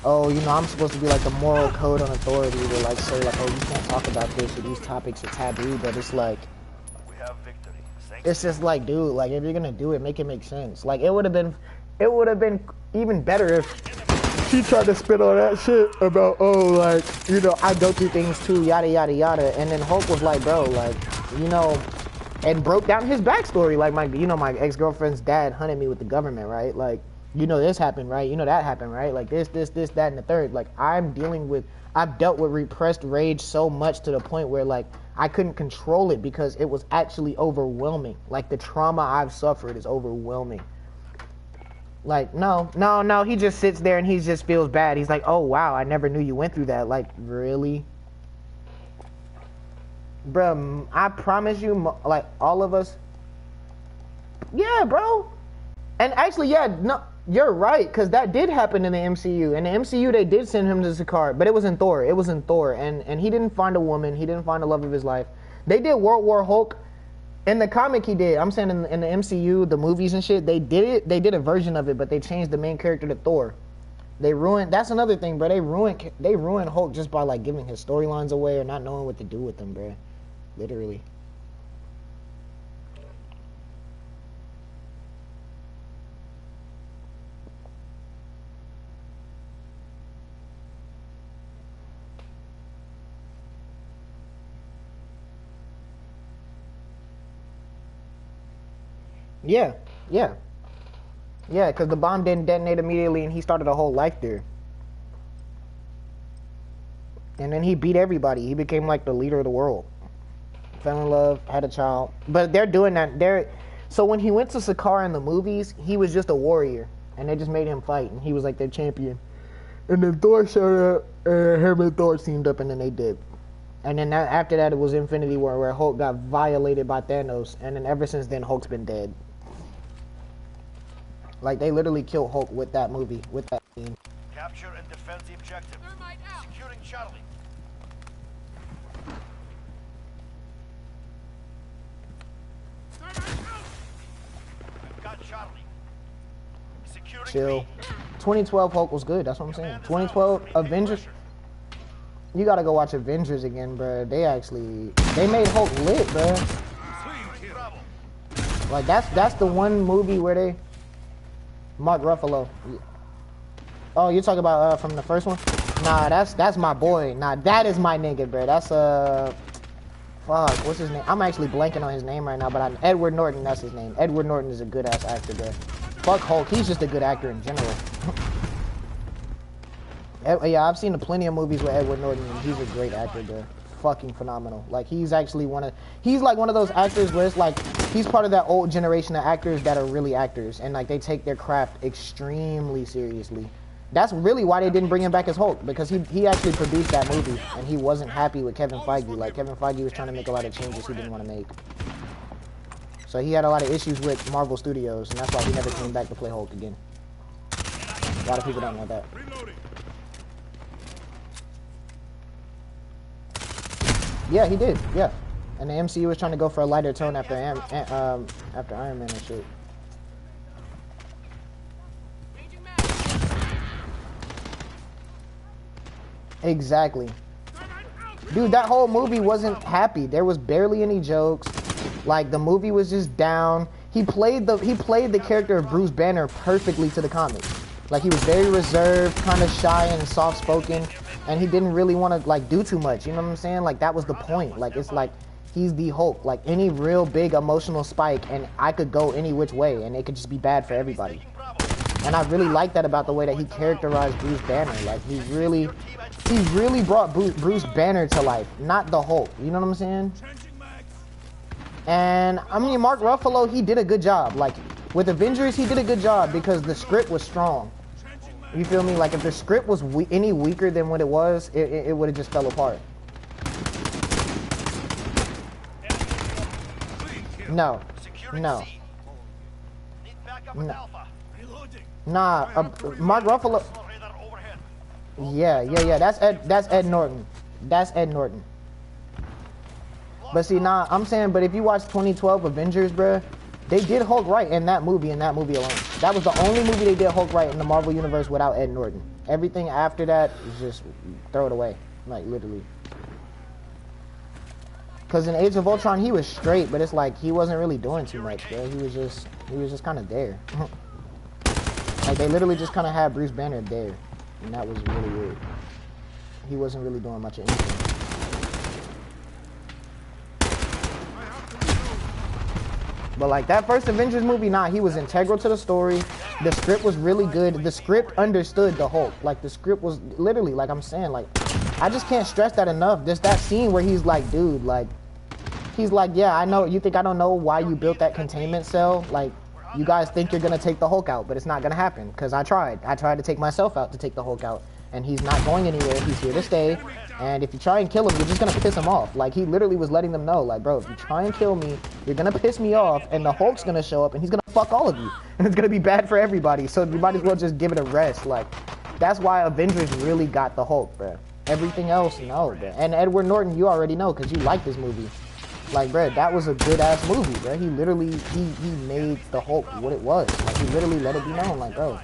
oh, you know, I'm supposed to be like the moral code on authority to like say like, oh, you can't talk about this or these topics are taboo, but it's like, We have victory. it's just like, dude, like if you're gonna do it, make it make sense. Like it would have been even better if she tried to spit on that shit about, oh, like, you know, I go through things too, yada yada yada, and then Hulk was like, bro, like, you know, and broke down his backstory, like my ex-girlfriend's dad hunted me with the government, right? Like, you know this happened, right? You know that happened, right? Like this, that, and the third. Like I've dealt with repressed rage so much to the point where like I couldn't control it because it was actually overwhelming. Like the trauma I've suffered is overwhelming. Like no, he just sits there and he just feels bad. He's like, oh wow, I never knew you went through that. Like really? Bruh, I promise you, like, all of us. Yeah, bro. And actually, yeah, no, you're right, because that did happen in the MCU. In the MCU, they did send him to Sakaar, but it was in Thor. It was in Thor. And he didn't find a woman. He didn't find the love of his life. They did World War Hulk. In the comic, he did. I'm saying in the MCU, the movies and shit, they did it. They did a version of it, but they changed the main character to Thor. They ruined. That's another thing, bro. They ruined Hulk just by, like, giving his storylines away or not knowing what to do with them, bro. Literally. Yeah, because the bomb didn't detonate immediately and he started a whole life there. And then he beat everybody. He became like the leader of the world. Fell in love, had a child. But they're doing that. So when he went to Sakaar in the movies, he was just a warrior. And they just made him fight. And he was like their champion. And then Thor showed up. And him and Thor teamed up and then they did. And then after that, it was Infinity War where Hulk got violated by Thanos. And then ever since then, Hulk's been dead. Like, they literally killed Hulk with that movie, with that scene. Capture and defend the objective. Securing Charlie. We've got Charlie. Securing Chill. B. 2012 Hulk was good, that's what I'm saying. 2012 Avengers. You gotta go watch Avengers again, bro. They made Hulk lit, bro. Like, that's the one movie where they... Mark Ruffalo. Oh, you're talking about from the first one? Nah, that's my boy. Nah, that is my nigga, bro. That's fuck, what's his name? I'm actually blanking on his name right now, but Edward Norton, that's his name. Edward Norton is a good ass actor, bro. Fuck Hulk, he's just a good actor in general. Yeah, I've seen plenty of movies with Edward Norton, and he's a great actor, bro. Fucking phenomenal. Like, he's actually he's like one of those actors where it's like, he's part of that old generation of actors that are really actors, and like, they take their craft extremely seriously. That's really why they didn't bring him back as Hulk, because he actually produced that movie, and he wasn't happy with Kevin Feige. Like, Kevin Feige was trying to make a lot of changes he didn't want to make. So he had a lot of issues with Marvel Studios, and that's why he never came back to play Hulk again. A lot of people don't know that. Yeah, he did. Yeah, and the MCU was trying to go for a lighter tone after Iron Man and shit. Exactly. Dude, that whole movie wasn't happy. There was barely any jokes. Like, the movie was just down. He played the character of Bruce Banner perfectly to the comics. Like he was very reserved, kind of shy and soft-spoken, and he didn't really want to like do too much. You know what I'm saying? Like that was the point. Like it's like he's the Hulk. Like any real big emotional spike, and I could go any which way, and it could just be bad for everybody. And I really like that about the way that he characterized Bruce Banner. Like he really brought Bruce Banner to life, not the Hulk. You know what I'm saying? And I mean, Mark Ruffalo, he did a good job. Like with Avengers, he did a good job because the script was strong. You feel me? Like if the script was any weaker than what it was, it would have just fell apart. No. Nah, Mark Ruffalo. Yeah. That's Ed Norton. That's Ed Norton. But see, nah, I'm saying, but if you watch 2012 Avengers, bruh, they did Hulk right in that movie alone. That was the only movie they did Hulk right in the Marvel Universe without Ed Norton. Everything after that is just throw it away, like literally. Cause in Age of Ultron he was straight, but it's like he wasn't really doing too much, bro. He was just kind of there. Like they literally just kind of had Bruce Banner there, and that was really weird. He wasn't really doing much of anything. But like that first Avengers movie, nah, he was integral to the story. The script was really good. The script understood the Hulk. Like the script was literally, like I'm saying, like I just can't stress that enough. Just that scene where he's like, dude, like he's like, yeah, I know you think I don't know why you built that containment cell. Like you guys think you're gonna take the Hulk out, but it's not gonna happen because I tried to take myself out to take the Hulk out, and he's not going anywhere. He's here to stay. And if you try and kill him, you're just gonna piss him off. Like he literally was letting them know, like, bro, if you try and kill me, you're gonna piss me off, and the Hulk's gonna show up, and he's gonna fuck all of you, and it's gonna be bad for everybody. So you might as well just give it a rest. Like, that's why Avengers really got the Hulk, bro. Everything else, no, bro. And Edward Norton, you already know, cause you like this movie. Like, bro, that was a good ass movie, bro. He literally he made the Hulk what it was. Like, he literally let it be known, like, bro.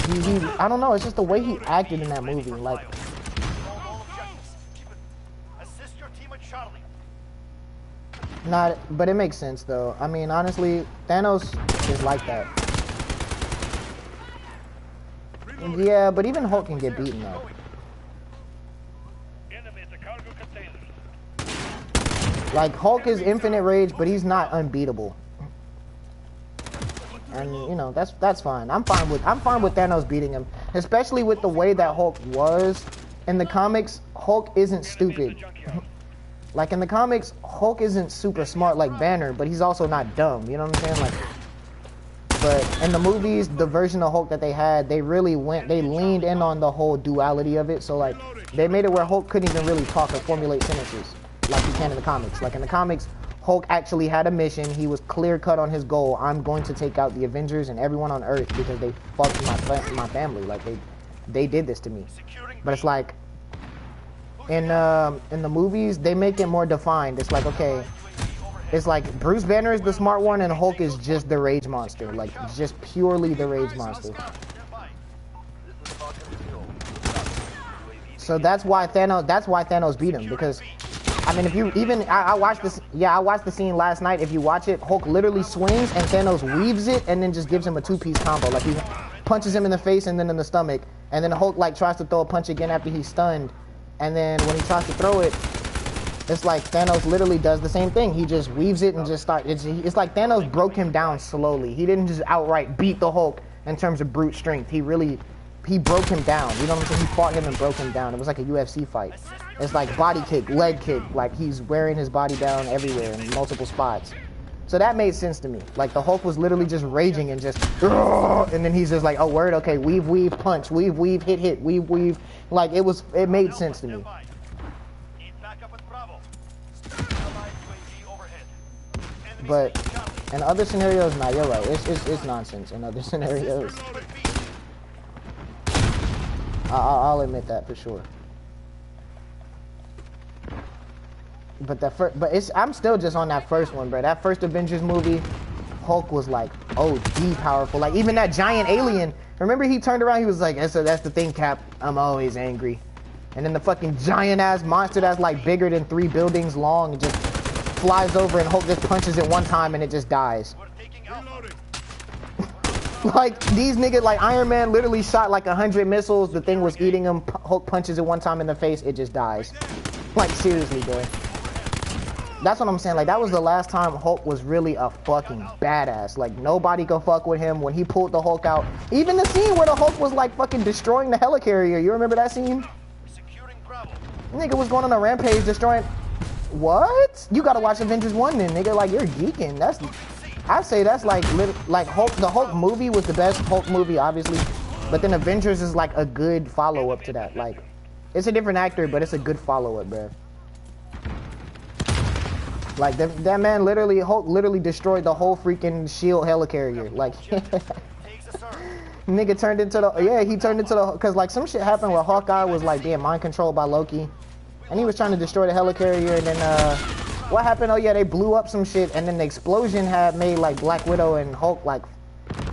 He I don't know. It's just the way he acted in that movie, like. Not, but it makes sense though. I mean, honestly, Thanos is like that. Yeah, but even Hulk can get beaten though. Like Hulk is infinite rage, but he's not unbeatable. And you know that's fine. I'm fine with Thanos beating him, especially with the way that Hulk was in the comics. Hulk isn't stupid. Like in the comics, Hulk isn't super smart like Banner, but he's also not dumb. You know what I'm saying? Like, but in the movies, the version of Hulk that they had, they leaned in on the whole duality of it. So like, they made it where Hulk couldn't even really talk or formulate sentences like he can in the comics. Like in the comics, Hulk actually had a mission. He was clear cut on his goal. I'm going to take out the Avengers and everyone on Earth because they fucked my family. Like they did this to me. But it's like. In the movies, they make it more defined. It's like, okay, it's like Bruce Banner is the smart one and Hulk is just the rage monster, like just purely the rage monster. So that's why Thanos beat him, because I mean, if you even I watched this, I watched the scene last night. If you watch it, Hulk literally swings and Thanos weaves it and then just gives him a two-piece combo. Like he punches him in the face and then in the stomach, and then Hulk like tries to throw a punch again after he's stunned. And then when he tries to throw it, it's like Thanos literally does the same thing. He just weaves it and just starts. It's like Thanos broke him down slowly. He didn't just outright beat the Hulk in terms of brute strength. He broke him down. You know what I'm saying? He fought him and broke him down. It was like a UFC fight. It's like body kick, leg kick. Like he's wearing his body down everywhere in multiple spots. So that made sense to me. Like the Hulk was literally just raging and just, and then he's just like, oh word, okay, weave, punch, weave, hit, weave. Like it made sense to me. But in other scenarios, nah, you're right. It's nonsense in other scenarios. I'll admit that for sure. But I'm still just on that first one, bro. That first Avengers movie, Hulk was like OD powerful. Like even that giant alien. Remember he turned around, he was like, that's the thing, Cap. I'm always angry. And then the fucking giant ass monster that's like bigger than 3 buildings long and just flies over and Hulk just punches it one time and it just dies. Like, these niggas, like, Iron Man literally shot like 100 missiles. The thing was eating him. Hulk punches it one time in the face. It just dies. Like, seriously, bro. That's what I'm saying. Like, that was the last time Hulk was really a fucking badass. Like, nobody could fuck with him when he pulled the Hulk out. Even the scene where the Hulk was, like, fucking destroying the helicarrier. You remember that scene? Securing Bravo. Nigga was going on a rampage destroying... What? You gotta watch Avengers 1 then, nigga. Like, you're geeking. That's... I say that's like Hulk. The Hulk movie was the best Hulk movie, obviously. But then Avengers is like a good follow-up to that. Like, it's a different actor, but it's a good follow-up, bro. Like, that man literally, Hulk literally destroyed the whole freaking shield helicarrier. Like, nigga turned into the, yeah, he turned into the, cause like some shit happened where Hawkeye was like being mind controlled by Loki. And he was trying to destroy the helicarrier, and then, what happened? Oh yeah, they blew up some shit, and then the explosion had made like Black Widow and Hulk like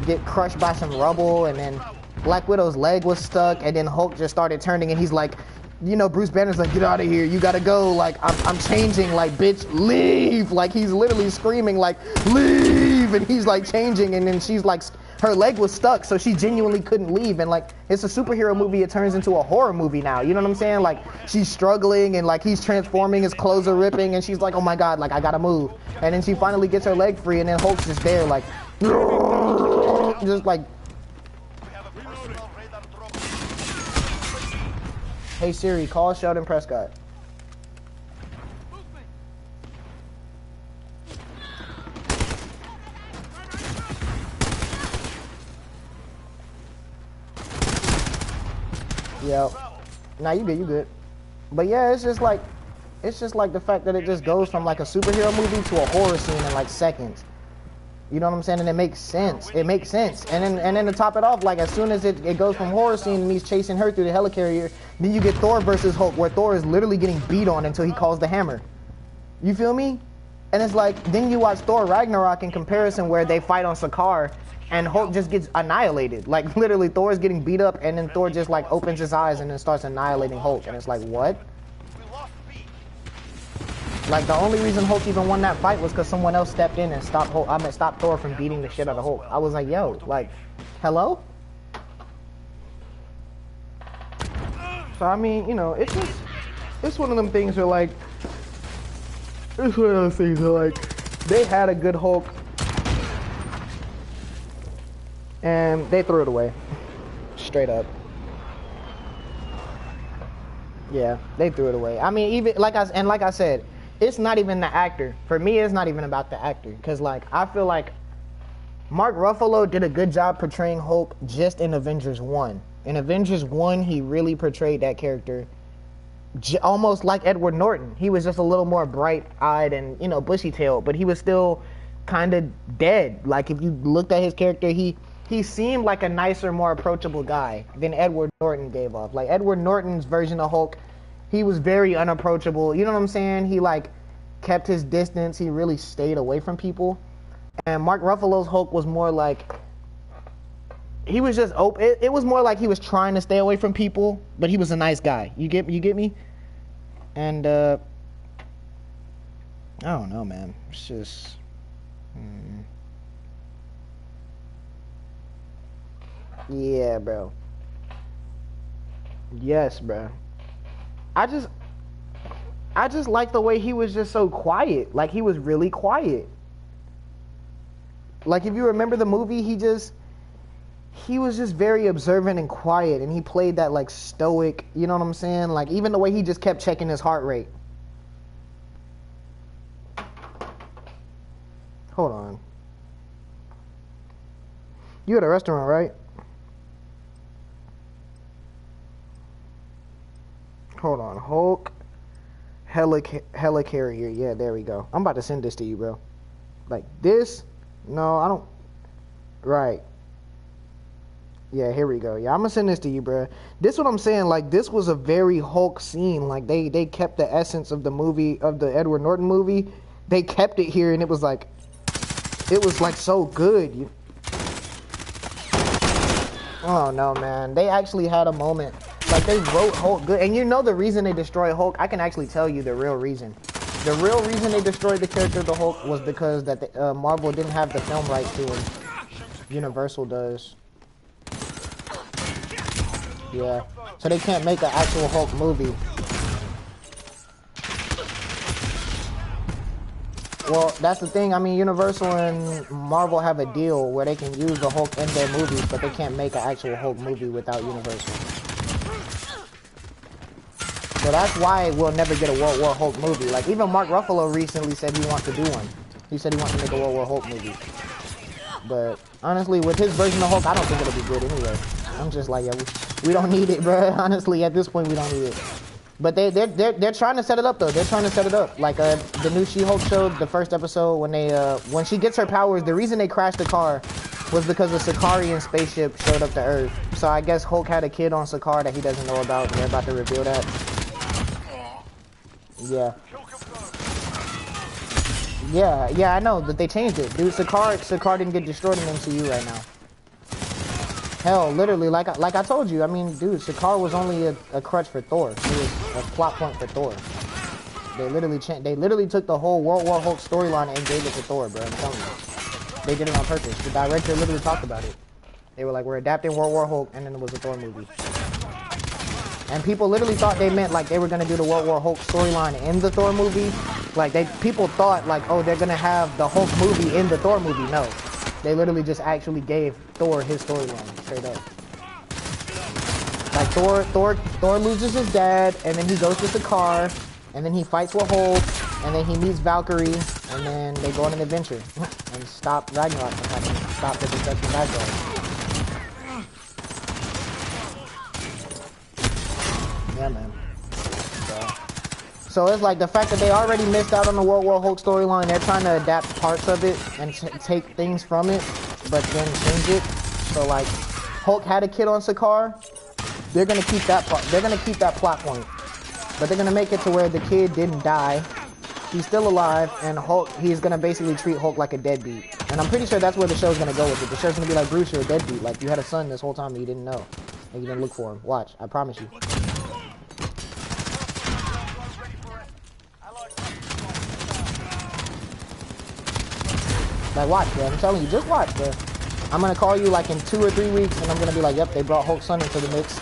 get crushed by some rubble, and then Black Widow's leg was stuck, and then Hulk just started turning, and he's like, you know, Bruce Banner's like, get out of here, you gotta go, like, I'm changing, like, bitch, leave, like, he's literally screaming, like, leave, and he's like changing, and then she's like, her leg was stuck, so she genuinely couldn't leave, and like, it's a superhero movie, it turns into a horror movie now, you know what I'm saying? Like, she's struggling, and like, he's transforming, his clothes are ripping, and she's like, oh my god, like, I gotta move, and then she finally gets her leg free, and then Hulk's just there, like, just like, hey Siri, call Sheldon Prescott. Yep. Nah, you good, you good. But yeah, it's just like the fact that it just goes from like a superhero movie to a horror scene in like seconds. You know what I'm saying? And it makes sense. It makes sense. And then to top it off, like as soon as it goes from horror scene and he's chasing her through the helicarrier, then you get Thor versus Hulk, where Thor is literally getting beat on until he calls the hammer. You feel me? And it's like, then you watch Thor Ragnarok in comparison where they fight on Sakaar and Hulk just gets annihilated. Like literally Thor is getting beat up and then Thor just like opens his eyes and then starts annihilating Hulk. And it's like, what? Like the only reason Hulk even won that fight was because someone else stepped in and stopped stopped Thor from beating the shit out of Hulk. I was like, yo, like, hello? So I mean, you know, it's one of them things where like, it's one of those things where like, they had a good Hulk and they threw it away, straight up. Yeah, they threw it away. I mean, even like I said, it's not even the actor. For me, it's not even about the actor. Because, like, I feel like Mark Ruffalo did a good job portraying Hulk just in Avengers 1. In Avengers 1, he really portrayed that character almost like Edward Norton. He was just a little more bright-eyed and, you know, bushy-tailed. But he was still kind of dead. Like, if you looked at his character, he seemed like a nicer, more approachable guy than Edward Norton gave off. Like, Edward Norton's version of Hulk, he was very unapproachable. You know what I'm saying? He like kept his distance. He really stayed away from people. And Mark Ruffalo's Hulk was more like, he was just open. It was more like he was trying to stay away from people, but he was a nice guy. You get me? And I don't know, man. It's just yeah, bro. Yes, bro. I just like the way he was just so quiet. Like, he was really quiet. Like, if you remember the movie, he was just very observant and quiet, and he played that, like, stoic, you know what I'm saying? Like, even the way he just kept checking his heart rate. Hold on. You at a restaurant, right? Hold on. Hulk helicarrier. Yeah, there we go. I'm about to send this to you, bro. Like this? No, I don't. Right. Yeah, here we go. Yeah, I'm gonna send this to you, bro. This what I'm saying. Like, this was a very Hulk scene. Like, they kept the essence of the movie, of the Edward Norton movie. They kept it here, and it was like so good. Oh no, man. They actually had a moment. Like, they wrote Hulk good. And you know the reason they destroyed Hulk? I can actually tell you the real reason. The real reason they destroyed the character of the Hulk was because that Marvel didn't have the film rights to him. Universal does. Yeah. So they can't make an actual Hulk movie. Well, that's the thing. I mean, Universal and Marvel have a deal where they can use the Hulk in their movies, but they can't make an actual Hulk movie without Universal. So that's why we'll never get a World War Hulk movie. Like, even Mark Ruffalo recently said he wants to do one. He said he wants to make a World War Hulk movie. But honestly, with his version of Hulk, I don't think it'll be good anyway. I'm just like, yeah, we don't need it, bro. Honestly, at this point, we don't need it. But they're trying to set it up though. They're trying to set it up. Like the new She-Hulk show, the first episode, when she gets her powers, the reason they crashed the car was because a Sicarian spaceship showed up to Earth. So I guess Hulk had a kid on Sakaar that he doesn't know about, and they're about to reveal that. Yeah, I know that they changed it, dude. Sakaar didn't get destroyed in MCU right now. Hell, literally, like I told you, I mean, dude, Sakaar was only a crutch for Thor. He was a plot point for Thor. They literally took the whole World War Hulk storyline and gave it to Thor, bro. I'm telling you. They did it on purpose. The director literally talked about it. They were like, we're adapting World War Hulk, and then it was a Thor movie. And people literally thought they meant like they were gonna do the World War Hulk storyline in the Thor movie. Like people thought like, oh, they're gonna have the Hulk movie in the Thor movie. No. They literally just actually gave Thor his storyline, straight up. Like Thor loses his dad, and then he goes to Sakaar, and then he fights with Hulk, and then he meets Valkyrie, and then they go on an adventure and stop Ragnarok from happening, stop the destruction of Asgard. Yeah, man. So it's like the fact that they already missed out on the World War Hulk storyline, they're trying to adapt parts of it and take things from it, but then change it. So like, Hulk had a kid on Sakaar, they're gonna keep that part. They're gonna keep that plot point, but they're gonna make it to where the kid didn't die, he's still alive, and Hulk, he's gonna basically treat Hulk like a deadbeat. And I'm pretty sure that's where the show's gonna go with it. The show's gonna be like, Bruce, you're a deadbeat. Like you had a son this whole time and you didn't know, and you didn't look for him. Watch, I promise you. Like, watch, bro. I'm telling you, just watch, bro. I'm gonna call you like in 2 or 3 weeks, and I'm gonna be like, yep, they brought Hulk's son into the mix.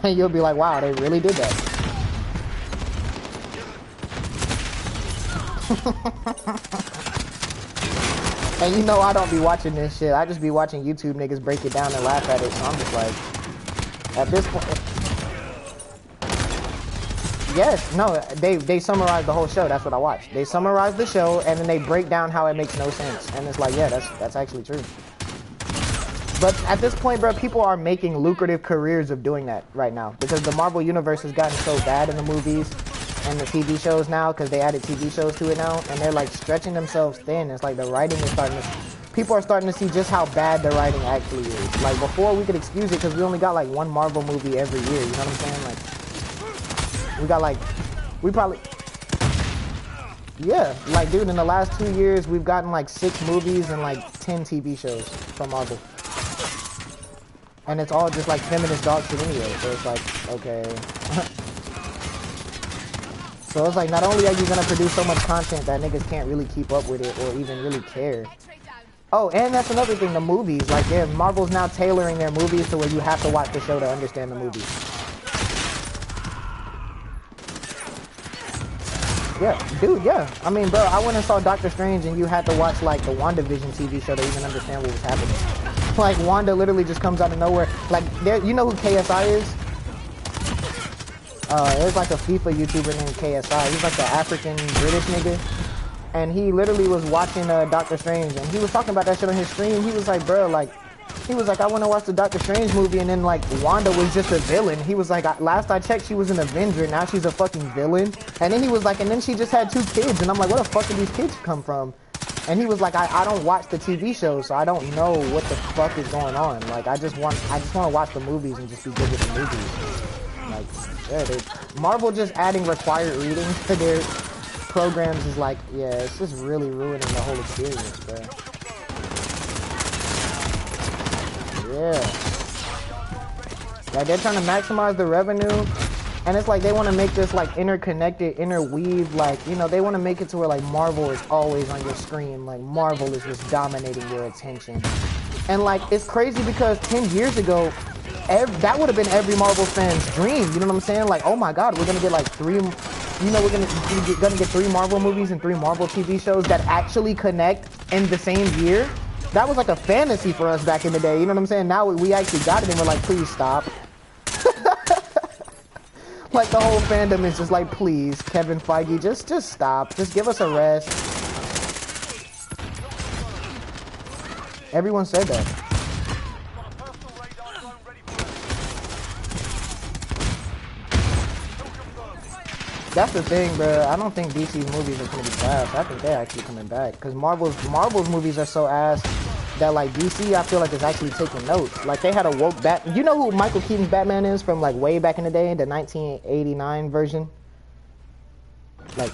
And you'll be like, wow, they really did that. And you know I don't be watching this shit. I just be watching YouTube niggas break it down and laugh at it, so I'm just like, at this point... Yes, no, they summarize the whole show. That's what I watch. They summarize the show and then they break down how it makes no sense. And it's like, yeah, that's actually true. But at this point, bro, people are making lucrative careers of doing that right now because the Marvel Universe has gotten so bad in the movies and the TV shows now because they added TV shows to it now, and they're like stretching themselves thin. It's like the writing is starting to... People are starting to see just how bad the writing actually is. Like before we could excuse it because we only got like one Marvel movie every year. You know what I'm saying? Like, we got like, we probably, yeah, like dude, in the last 2 years, we've gotten like 6 movies and like 10 TV shows from Marvel. And it's all just like feminist dog shit anyway, so it's like, okay. So it's like, not only are you gonna produce so much content that niggas can't really keep up with it or even really care. Oh, and that's another thing, the movies, like Marvel's now tailoring their movies to where you have to watch the show to understand the movie. Yeah, dude, yeah. I mean, bro, I went and saw Doctor Strange and you had to watch, like, the WandaVision TV show to even understand what was happening. Like, Wanda literally just comes out of nowhere. Like, you know who KSI is? There's, like, a FIFA YouTuber named KSI. He's, like, the African-British nigga. And he literally was watching Doctor Strange, and he was talking about that shit on his stream. He was like, bro, like, he was like, I want to watch the Doctor Strange movie, and then, like, Wanda was just a villain. He was like, last I checked, she was an Avenger, now she's a fucking villain. And then he was like, and then she just had 2 kids, and I'm like, where the fuck did these kids come from? And he was like, I don't watch the TV shows, so I don't know what the fuck is going on. Like, I just want to watch the movies and just be good with the movies. Like, yeah, Marvel just adding required reading to their programs is like, yeah, it's just really ruining the whole experience, bro. Yeah. Like, they're trying to maximize the revenue, And it's like they want to make this like interconnected, interweave, like, you know, they want to make it to where like Marvel is always on your screen, like Marvel is just dominating your attention. And like it's crazy because 10 years ago, that would have been every Marvel fan's dream. You know what I'm saying? Like, oh my God, we're gonna get like we're gonna get 3 Marvel movies and 3 Marvel TV shows that actually connect in the same year. That was like a fantasy for us back in the day. You know what I'm saying? Now we actually got it, and we're like, please stop. Like the whole fandom is just like, please, Kevin Feige, just stop. Just give us a rest. Everyone said that. That's the thing, bro. I don't think DC's movies are gonna be trash. I think they're actually coming back because Marvel's movies are so ass that like DC, I feel like is actually taking notes. Like they had a woke You know who Michael Keaton's Batman is from like way back in the day, the 1989 version. Like,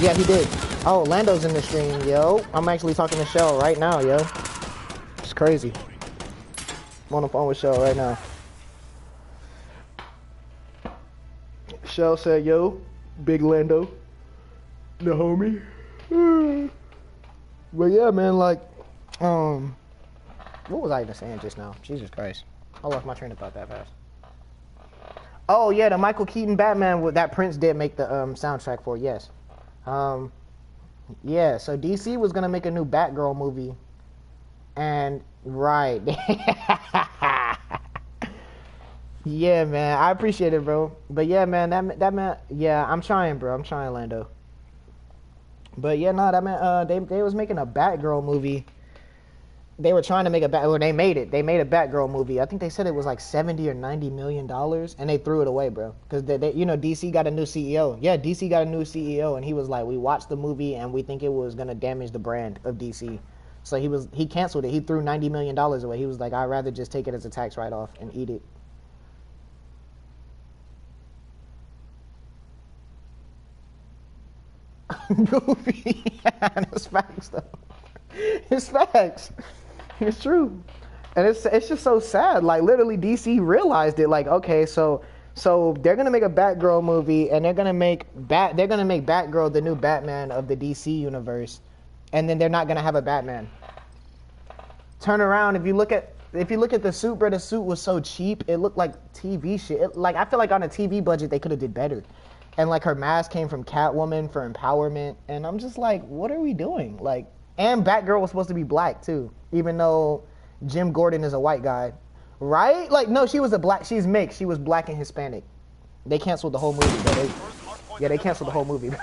yeah, he did. Oh, Lando's in the stream, yo. I'm actually talking to Shell right now, yo. It's crazy. I'm on the phone with Shell right now. Shell said, yo, big Lando, the homie. But yeah, man, like, what was I even saying just now? Jesus Christ. I lost my train of thought that fast. Oh, yeah, the Michael Keaton Batman that Prince did make the soundtrack for, yes. Yeah, so DC was going to make a new Batgirl movie. And, right. Yeah, man, I appreciate it, bro. But yeah, man, that man, yeah, I'm trying, bro. I'm trying, Lando. But yeah, no, that man, they was making a Batgirl movie. They were trying to make they made it. They made a Batgirl movie. I think they said it was like 70 or 90 million dollars, and they threw it away, bro. Because they, you know, DC got a new CEO. Yeah, DC got a new CEO, and he was like, we watched the movie, and we think it was gonna damage the brand of DC. So he canceled it. He threw $90 million away. He was like, I'd rather just take it as a tax write-off and eat it. Goofy. It's facts though. It's facts. It's true. And it's just so sad. Like literally DC realized it. Like, okay, so they're gonna make a Batgirl movie and they're gonna make Batgirl the new Batman of the DC universe. And then they're not gonna have a Batman. Turn around, if you look at the suit, bro, the suit was so cheap, it looked like TV shit. Like I feel like on a TV budget they could have did better. And like her mask came from Catwoman for empowerment, and I'm just like, what are we doing? Like, and Batgirl was supposed to be black too, even though Jim Gordon is a white guy, right? Like, no, she's mixed. She was black and Hispanic. They canceled the whole movie, bro. They canceled the whole movie, bro.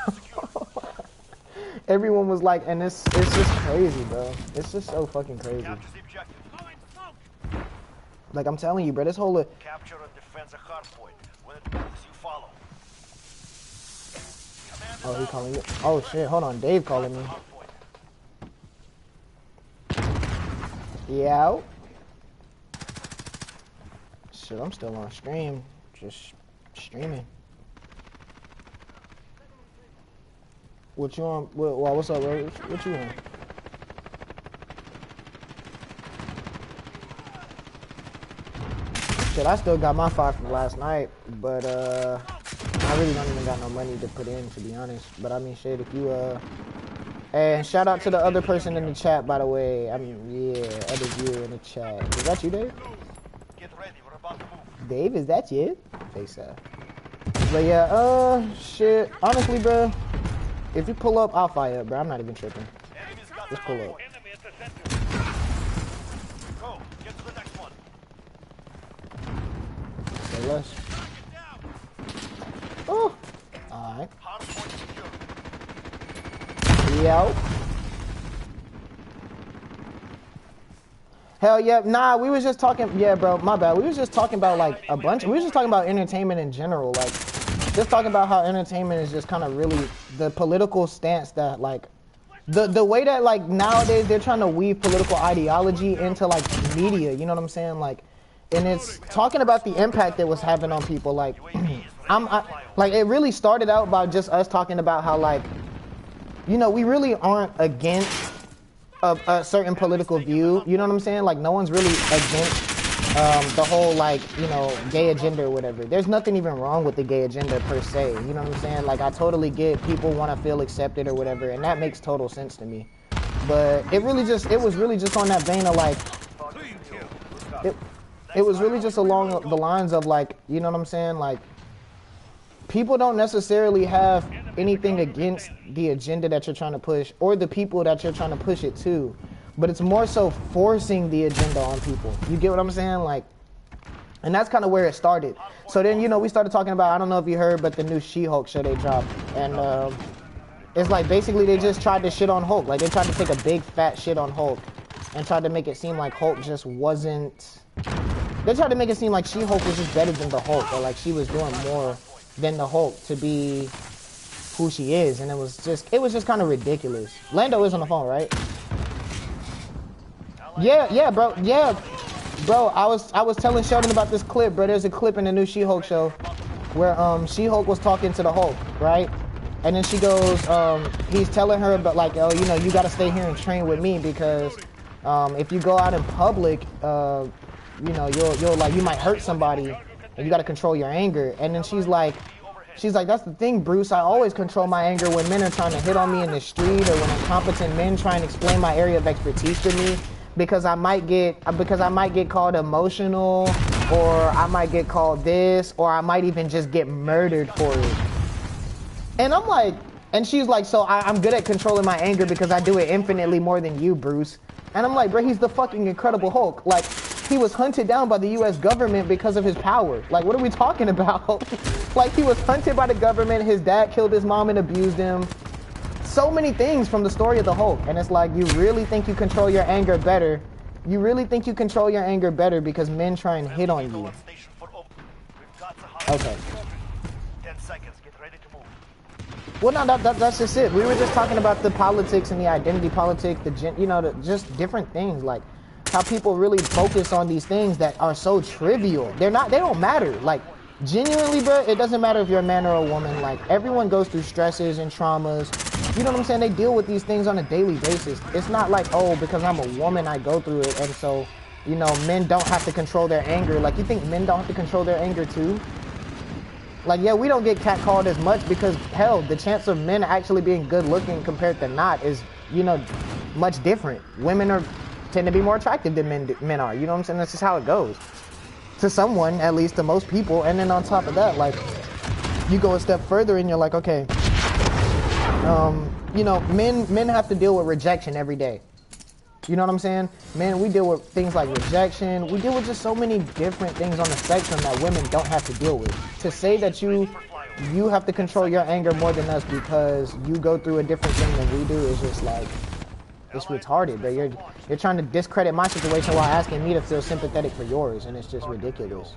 Everyone was like, and it's just crazy, bro. It's just so fucking crazy. Like I'm telling you, bro, this whole capture and defend the hard point. When it moves, you follow. Oh, he calling you? Oh shit! Hold on, Dave calling me. Yeah. Shit, I'm still on stream, just streaming. What you on? What's up, bro? What you on? Shit, I still got my 5 from last night, but I really don't even got no money to put in, to be honest. But I mean, shit, if you and shout out to the other person in the chat, by the way. I mean, yeah, other viewer in the chat. Is that you, Dave? Get ready, we're about to move. Dave, is that you? Face up. But yeah, shit. Honestly, bro, if you pull up, I'll fire up, bro. I'm not even tripping. Just pull up. Go, get to the next one. Say less. Oh, alright. Yo. Hell yeah. Nah, we was just talking. Yeah, bro, my bad. We was just talking about like a bunch. We was just talking about entertainment in general. Like, just talking about how entertainment is just kind of really the political stance that like the way that like nowadays they're trying to weave political ideology into like media. You know what I'm saying? Like, and it's talking about the impact it was having on people. Like, like it really started out by just us talking about how like, you know, we really aren't against a certain political view. You know what I'm saying? Like no one's really against the whole like, you know, gay agenda or whatever. There's nothing even wrong with the gay agenda per se. You know what I'm saying? Like I totally get people want to feel accepted or whatever, and that makes total sense to me. But it was really just on that vein of like, it was really just along the lines of like, you know what I'm saying? Like people don't necessarily have anything against the agenda that you're trying to push or the people that you're trying to push it to, but it's more so forcing the agenda on people. You get what I'm saying? Like, and that's kind of where it started. So then, you know, we started talking about, I don't know if you heard, but the new She-Hulk show they dropped. And it's like basically they just tried to shit on Hulk. Like they tried to take a big fat shit on Hulk and tried to make it seem like Hulk just wasn't... They tried to make it seem like She-Hulk was just better than the Hulk, or like she was doing more than the Hulk to be who she is, and it was just kind of ridiculous. Lando is on the phone, right? Yeah, bro. I was telling Sheldon about this clip, bro. There's a clip in the new She-Hulk show where She-Hulk was talking to the Hulk, right? And then she goes, he's telling her about like, oh, you know, you got to stay here and train with me because if you go out in public, you know, you'll like, you might hurt somebody, and you got to control your anger. And then she's like, that's the thing, Bruce. I always control my anger when men are trying to hit on me in the street, or when incompetent men try and explain my area of expertise to me, because I might get called emotional, or I might get called this, or I might even just get murdered for it. And I'm like, and she's like, so I'm good at controlling my anger because I do it infinitely more than you, Bruce. And I'm like, bro, he's the fucking Incredible Hulk. Like, he was hunted down by the U.S. government because of his power. Like, what are we talking about? Like, he was hunted by the government. His dad killed his mom and abused him. So many things from the story of the Hulk. And it's like, you really think you control your anger better? You really think you control your anger better because men try and hit on you? Okay. 10 seconds. Get ready to move. Well, no, that's just it. We were just talking about the politics and the identity politic, you know, just different things, like how people really focus on these things that are so trivial. They don't matter. Like, genuinely, bro, it doesn't matter if you're a man or a woman. Like, everyone goes through stresses and traumas. You know what I'm saying? They deal with these things on a daily basis. It's not like, oh, because I'm a woman, I go through it, and so, you know, men don't have to control their anger. Like, you think men don't have to control their anger too? Like, yeah, we don't get catcalled as much because, hell, the chance of men actually being good looking compared to not is, you know, much different. Women tend to be more attractive than men are. You know what I'm saying? That's just how it goes. To someone, at least to most people. And then on top of that, like, you go a step further and you're like, okay, you know, men have to deal with rejection every day. You know what I'm saying? Men, we deal with things like rejection. We deal with just so many different things on the spectrum that women don't have to deal with. To say that you have to control your anger more than us because you go through a different thing than we do is just like, it's retarded, but you're trying to discredit my situation while asking me to feel sympathetic for yours, and it's just ridiculous.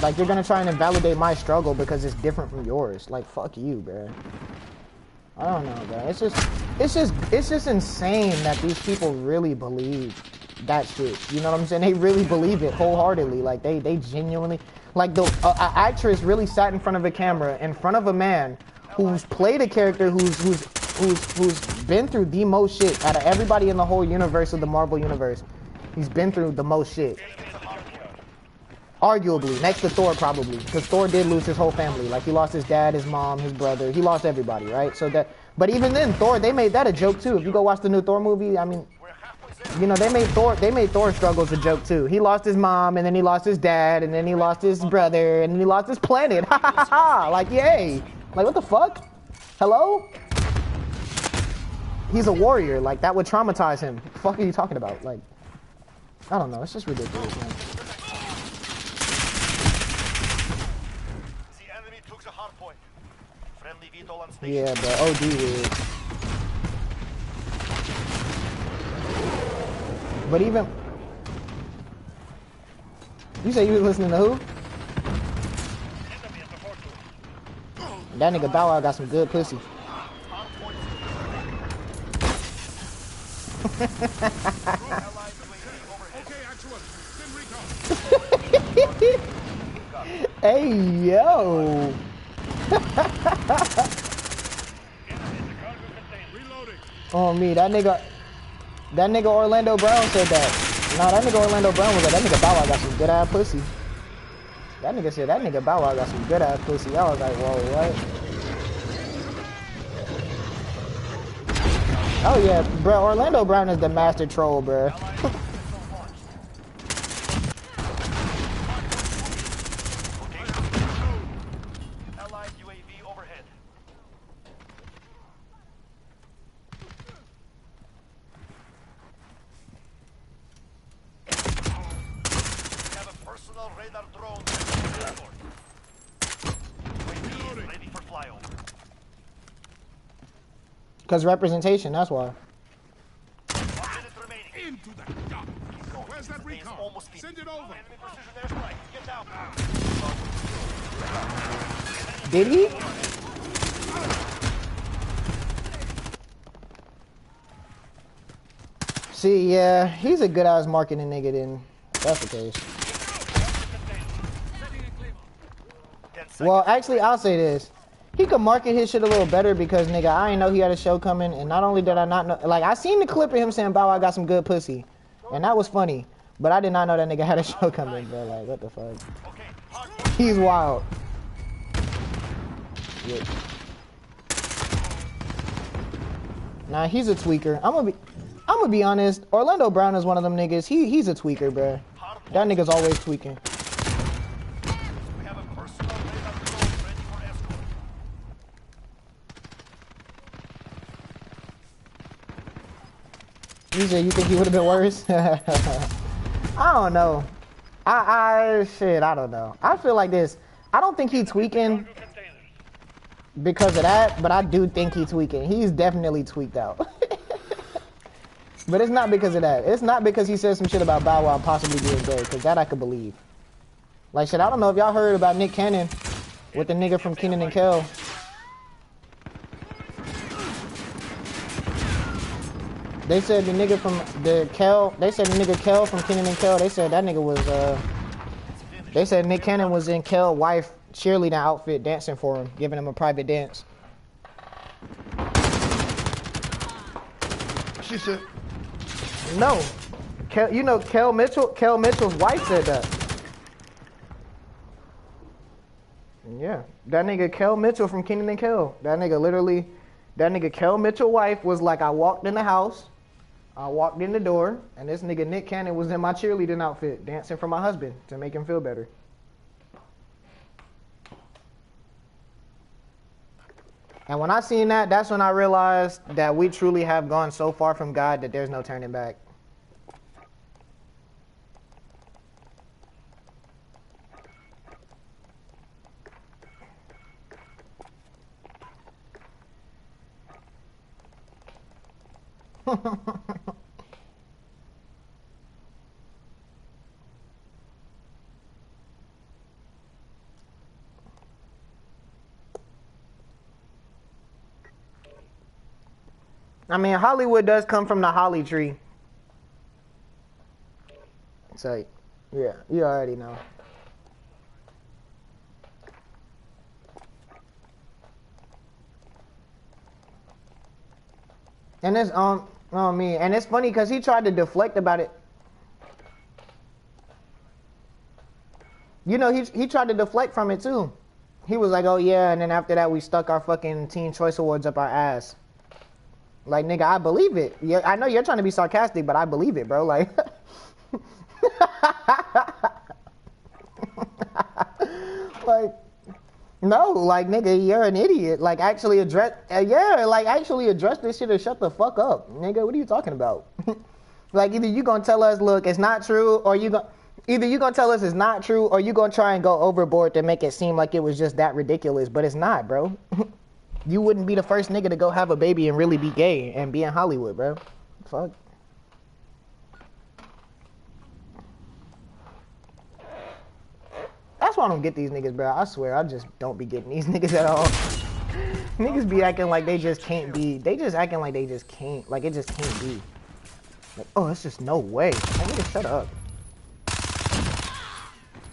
Like, you're gonna try and invalidate my struggle because it's different from yours. Like, fuck you, bro. I don't know, bro. It's just insane that these people really believe that shit. You know what I'm saying? They really believe it wholeheartedly. Like, they genuinely, like, the actress really sat in front of a camera in front of a man who's played a character who's been through the most shit out of everybody in the whole universe of the Marvel universe. He's been through the most shit. Arguably, next to Thor probably, because Thor did lose his whole family. Like, he lost his dad, his mom, his brother. He lost everybody, right? So that, but even then, Thor, they made that a joke too. If you go watch the new Thor movie, I mean, you know, they made Thor struggles a joke too. He lost his mom, and then he lost his dad, and then he lost his brother, and then he lost his planet. Ha ha ha ha! Like, yay! Like, what the fuck? Hello? He's a warrior. Like, that would traumatize him. What the fuck are you talking about? Like, I don't know. It's just ridiculous, man. The enemy took the hard point. Friendly VTOL on station. Yeah, but OD weird. But even... You say you was listening to who? That nigga Bow Wow got some good pussy. Hey, yo. Oh, me, that nigga... That nigga Orlando Brown said that. Nah, that nigga Orlando Brown was like, that nigga Bow Wow got some good ass pussy. That nigga said that nigga Bow Wow got some good ass pussy. I was like, whoa, what? Oh yeah, bro. Orlando Brown is the master troll, bro. Allied UAV overhead. We have a personal radar drone. UAV is ready for flyover. Cause representation, that's why. 1 minute remaining. Into the dump. Where's that Remains recon? almost beat. Send it over. Enemy precision airstrike. Get down. Did he? See, yeah, he's a good ass marketing nigga then. If that's the case. 10 seconds. Well, actually, I'll say this. He could market his shit a little better because, nigga, I didn't know he had a show coming. And not only did I not know, like, I seen the clip of him saying Bow Wow got some good pussy. And that was funny. But I did not know that nigga had a show coming, bro. Like, what the fuck? Okay, hard work. He's wild. Yeah. Nah, he's a tweaker. I'm gonna be honest. Orlando Brown is one of them niggas. He's a tweaker, bro. That nigga's always tweaking. We have a personal radar drone ready for escort. You said you think he would have been worse? I don't know. Shit, I don't know. I feel like this. I don't think he's tweaking because of that, but I do think he's tweaking. He's definitely tweaked out. But it's not because of that. It's not because he said some shit about Bow Wow possibly being gay, because that I could believe. Like, shit, I don't know if y'all heard about Nick Cannon with the nigga from Kenan and Kel. They said the nigga from Kel from Kenan and Kel, they said that nigga was, they said Nick Cannon was in Kel's wife cheerleading outfit dancing for him, giving him a private dance. She said, No. You know Kel Mitchell's wife said that. Yeah. That nigga Kel Mitchell from Kenan and Kel. That nigga Kel Mitchell's wife was like, I walked in the house, I walked in the door, and this nigga Nick Cannon was in my cheerleading outfit dancing for my husband to make him feel better. And when I seen that, that's when I realized that we truly have gone so far from God that there's no turning back. I mean, Hollywood does come from the holly tree. So, yeah, you already know. And it's on me. And it's funny because he tried to deflect about it. You know, he tried to deflect from it too. He was like, oh yeah, and then after that we stuck our fucking Teen Choice Awards up our ass. Like, nigga, I believe it. Yeah, I know you're trying to be sarcastic, but I believe it, bro. Like, like, no, like, nigga, you're an idiot. Like, actually address, actually address this shit or shut the fuck up, nigga. What are you talking about? Like, either you gonna tell us, look, it's not true, or either you gonna tell us it's not true, or you gonna try and go overboard to make it seem like it was just that ridiculous, but it's not, bro. You wouldn't be the first nigga to go have a baby and really be gay and be in Hollywood, bro. Fuck. That's why I don't get these niggas, bro. I swear, I just don't be getting these niggas at all. Niggas be acting like they just can't be. They just acting like they just can't. Like, it just can't be. Like, oh, it's just no way. Like, nigga, shut up.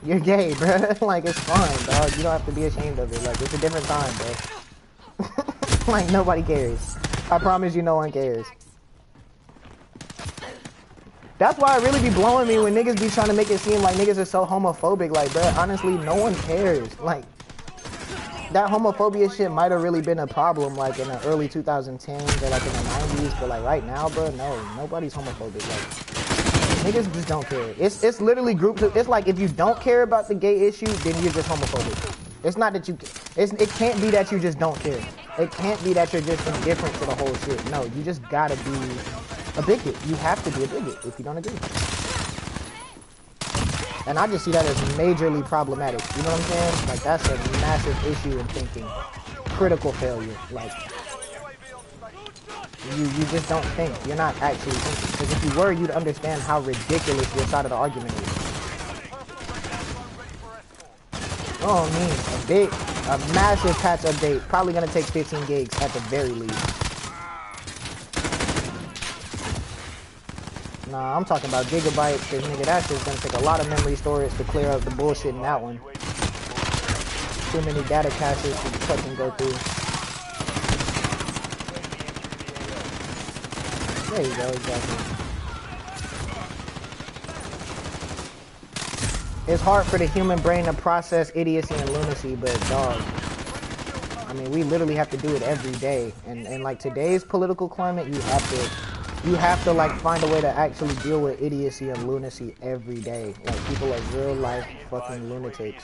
You're gay, bro. Like, it's fine, dog. You don't have to be ashamed of it. Like, it's a different time, bro. Like, nobody cares. I promise you no one cares. That's why it really be blowing me when niggas be trying to make it seem like niggas are so homophobic. Like, bro, honestly, no one cares. Like, that homophobia shit might have really been a problem, like, in the early 2010s or, like, in the 90s. But, like, right now, bro, no. Nobody's homophobic. Like, niggas just don't care. It's literally groups of... It's like, if you don't care about the gay issue, then you're just homophobic. It's not that you... It can't be that you just don't care. It can't be that you're just indifferent to the whole shit. No, you just gotta be... a bigot. You have to be a bigot if you don't agree. And I just see that as majorly problematic. You know what I'm saying? Like, that's a massive issue in thinking. Critical failure. Like, you just don't think. You're not actually thinking. Because if you were, you'd understand how ridiculous your side of the argument is. Oh, man. A massive patch update. Probably gonna take 15 gigs at the very least. Nah, I'm talking about gigabytes, because nigga, that shit's gonna take a lot of memory storage to clear up the bullshit in that one. Too many data caches to fucking go through. There you go, exactly. It's hard for the human brain to process idiocy and lunacy, but dog, I mean, we literally have to do it every day. And like today's political climate, you have to like find a way to actually deal with idiocy and lunacy every day. Like, people are real life fucking lunatics.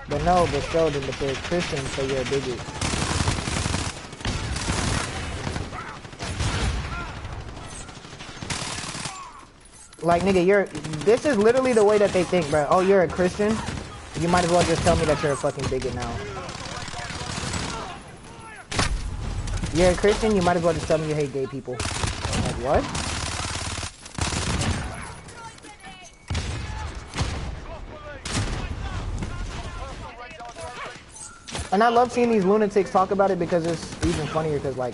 But no, but Sheldon, if they're Christians, so you're a bigot. Like, nigga, this is literally the way that they think, bro. Oh, you're a Christian? You might as well just tell me that you're a fucking bigot now. You're a Christian, you might as well just tell me you hate gay people. Like, what? And I love seeing these lunatics talk about it because it's even funnier because, like,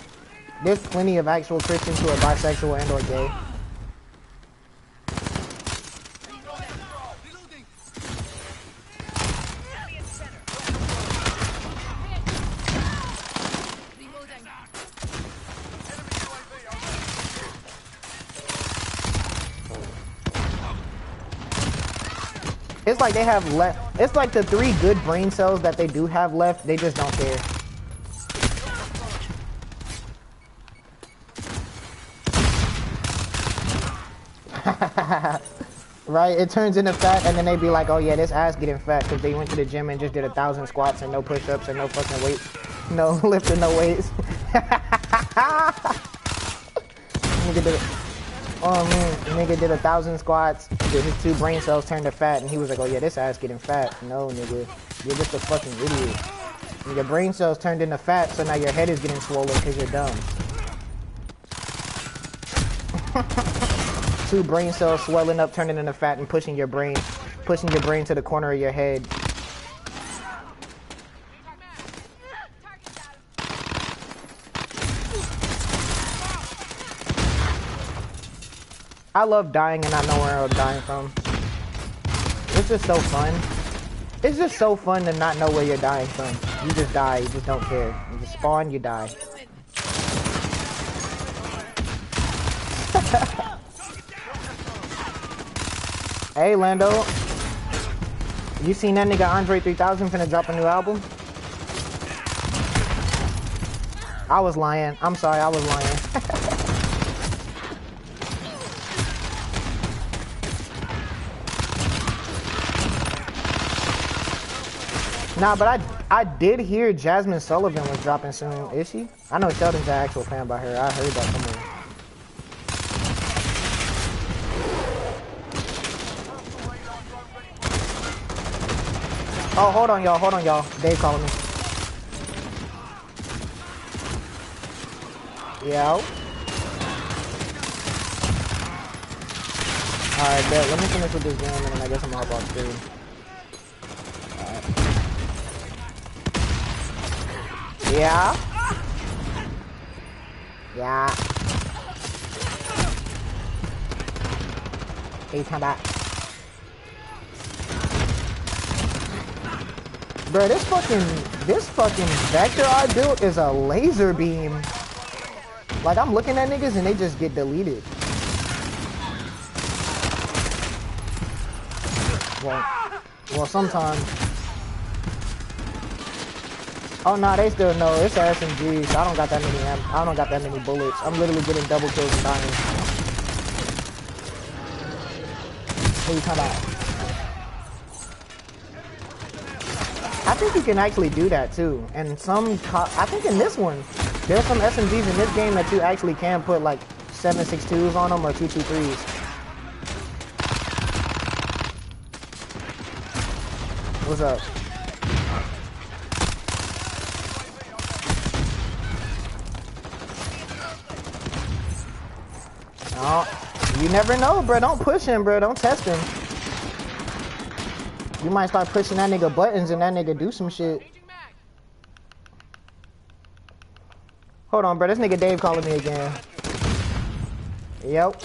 there's plenty of actual Christians who are bisexual and or gay. It's like they have left. It's like the 3 good brain cells that they do have left, they just don't care. Right? It turns into fat, and then they be like, oh yeah, this ass getting fat because they went to the gym and just did 1,000 squats and no push-ups and no fucking weights. No lifting, no weights. Nigga did it. Oh man, the nigga did 1,000 squats, his 2 brain cells turned to fat, and he was like, oh yeah, this ass getting fat. No, nigga, you're just a fucking idiot. And your brain cells turned into fat, so now your head is getting swollen because you're dumb. 2 brain cells swelling up, turning into fat, and pushing your brain to the corner of your head. I love dying and not knowing where I'm dying from. It's just so fun. It's just so fun to not know where you're dying from. You just die, you just don't care. You just spawn, you die. Hey Lando, you seen that nigga Andre 3000 finna drop a new album? I was lying. I'm sorry, I was lying. Nah, but I did hear Jasmine Sullivan was dropping soon. Is she? I know Sheldon's an actual fan by her. I heard that from her. Oh, hold on, y'all. Hold on, y'all. Dave calling me. Yeah. Alright, bet. Let me finish with this game and then I guess I'm gonna hop off screen. Yeah. Yeah. Hey, come back. Bro, this fucking vector I built is a laser beam. Like, I'm looking at niggas and they just get deleted. Well, sometimes. Oh nah, they still know it's a SMG. So I don't got that many bullets. I'm literally getting double kills and dying. What are you talking about? I think you can actually do that too. And I think in this one, there's some SMGs in this game that you actually can put like 7.62s on them or 223s. What's up? Oh, you never know, bro. Don't push him, bro. Don't test him. You might start pushing that nigga buttons and that nigga do some shit. Hold on, bro. This nigga Dave calling me again. Yep.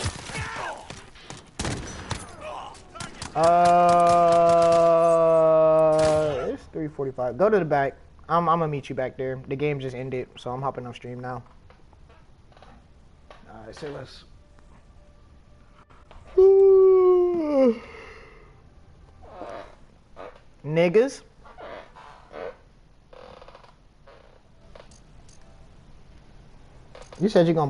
It's 3:45. Go to the back. I'm gonna meet you back there. The game just ended, so I'm hopping on stream now. Alright, say less. Niggas. You said you're gonna